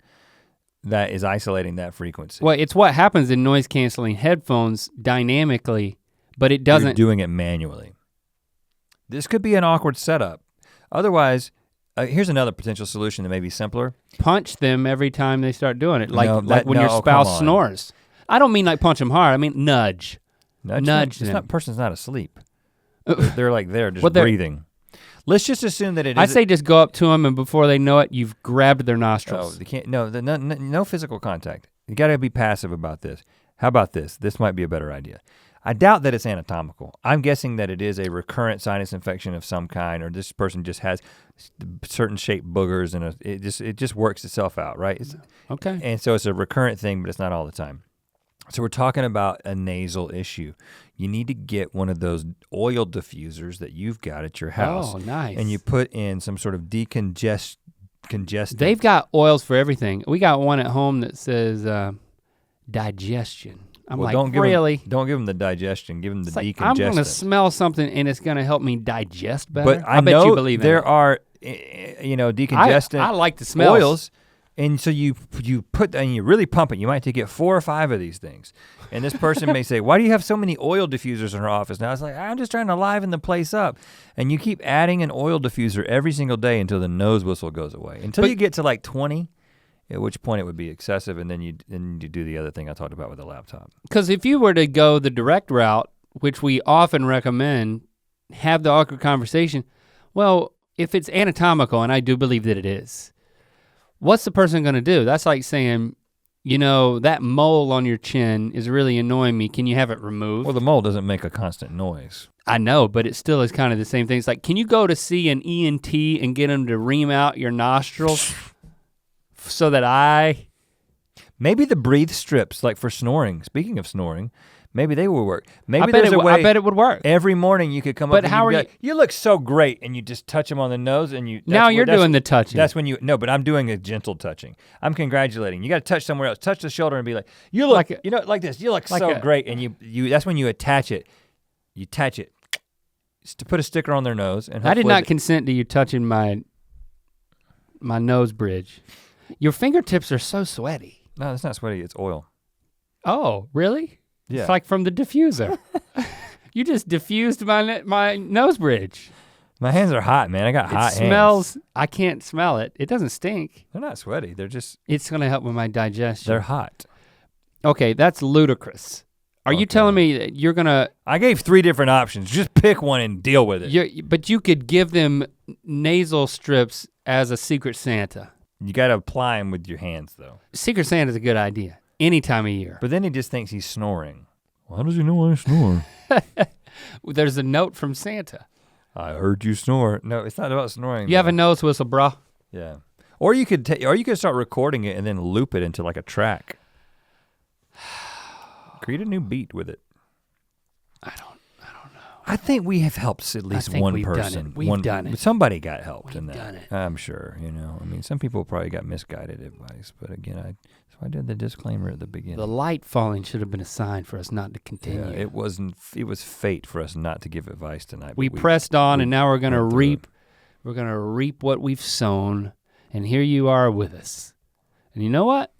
that is isolating that frequency. Well, it's what happens in noise canceling headphones dynamically, but it doesn't. You're doing it manually. This could be an awkward setup. Otherwise, here's another potential solution that may be simpler. Punch them every time they start doing it, when your spouse snores. I don't mean like punch them hard, I mean nudge. Nudge them. Person's not asleep. They're like there just breathing. Let's just assume that it is. I say just go up to them and before they know it, you've grabbed their nostrils. Oh, they can't, no physical contact. You gotta be passive about this. How about this? This might be a better idea. I doubt that it's anatomical. I'm guessing that it is a recurrent sinus infection of some kind, or this person just has certain shaped boogers and it just works itself out, right? Okay. And so it's a recurrent thing, but it's not all the time. So we're talking about a nasal issue. You need to get one of those oil diffusers that you've got at your house. Oh, nice. And you put in some sort of congestant. They've got oils for everything. We got one at home that says digestion. Don't give them the digestion, give them the decongestant. I'm gonna smell something and it's gonna help me digest better. But I bet you believe there are, decongestant I like the smells. Oils. And so you put, and you really pump it. You might get 4 or 5 of these things. And this person may say, why do you have so many oil diffusers in our office? Now it's like, I'm just trying to liven the place up. And you keep adding an oil diffuser every single day until the nose whistle goes away. Until you get to like 20, at which point it would be excessive, and then you do the other thing I talked about with the laptop. Because if you were to go the direct route, which we often recommend, have the awkward conversation, well, if it's anatomical, and I do believe that it is, what's the person gonna do? That's like saying, that mole on your chin is really annoying me. Can you have it removed? Well, the mole doesn't make a constant noise. I know, but it still is kind of the same thing. It's like, can you go to see an ENT and get them to ream out your nostrils so that Maybe the breathe strips, like for snoring, speaking of snoring, maybe they will work. Maybe I bet it would work. Every morning you could come up and you look so great, and you just touch them on the nose and you- Now you're doing the touching. That's when but I'm doing a gentle touching. I'm congratulating. You gotta touch somewhere else. Touch the shoulder and be like, you look, like this, you look so great, and you that's when you attach it. You attach it to put a sticker on their nose. And I did not consent to you touching my nose bridge. Your fingertips are so sweaty. No, it's not sweaty, it's oil. Oh, really? Yeah. It's like from the diffuser. You just diffused my nose bridge. My hands are hot, man. I got hot hands. It smells, I can't smell it. It doesn't stink. They're not sweaty, they're just. It's gonna help with my digestion. They're hot. Okay, that's ludicrous. Are you telling me that you're gonna? I gave 3 different options. Just pick one and deal with it. But you could give them nasal strips as a Secret Santa. You gotta apply them with your hands though. Secret Santa's a good idea, any time of year. But then he just thinks he's snoring. Well, how does he know I snore? There's a note from Santa. I heard you snore. No, it's not about snoring. You have a nose whistle, bro. Yeah. Or you could start recording it and then loop it into like a track. Create a new beat with it. I don't know. I think we have helped at least one person. We've done it. Somebody got helped in We've that. done it. I'm sure, you know. I mean, some people probably got misguided advice, but again, so I did the disclaimer at the beginning. The light falling should have been a sign for us not to continue. Yeah, it was fate for us not to give advice tonight. We pressed on and now we're gonna reap. We're gonna reap what we've sown, and here you are with us. And you know what?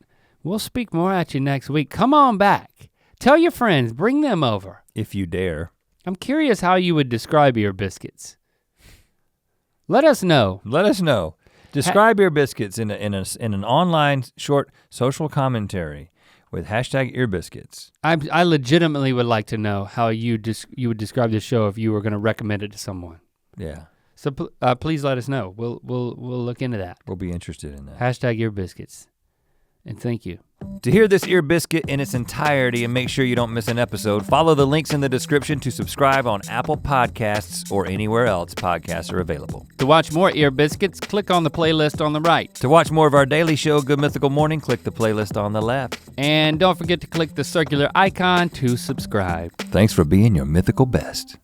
We'll speak more at you next week. Come on back. Tell your friends, bring them over. If you dare. I'm curious how you would describe Ear Biscuits. Let us know. Let us know. Describe Ear Biscuits in an online short social commentary with #EarBiscuits. I legitimately would like to know how you would describe this show if you were gonna recommend it to someone. Yeah. So please let us know. We'll look into that. We'll be interested in that. #EarBiscuits. And thank you. To hear this Ear Biscuit in its entirety and make sure you don't miss an episode, follow the links in the description to subscribe on Apple Podcasts or anywhere else podcasts are available. To watch more Ear Biscuits, click on the playlist on the right. To watch more of our daily show, Good Mythical Morning, click the playlist on the left. And don't forget to click the circular icon to subscribe. Thanks for being your mythical best.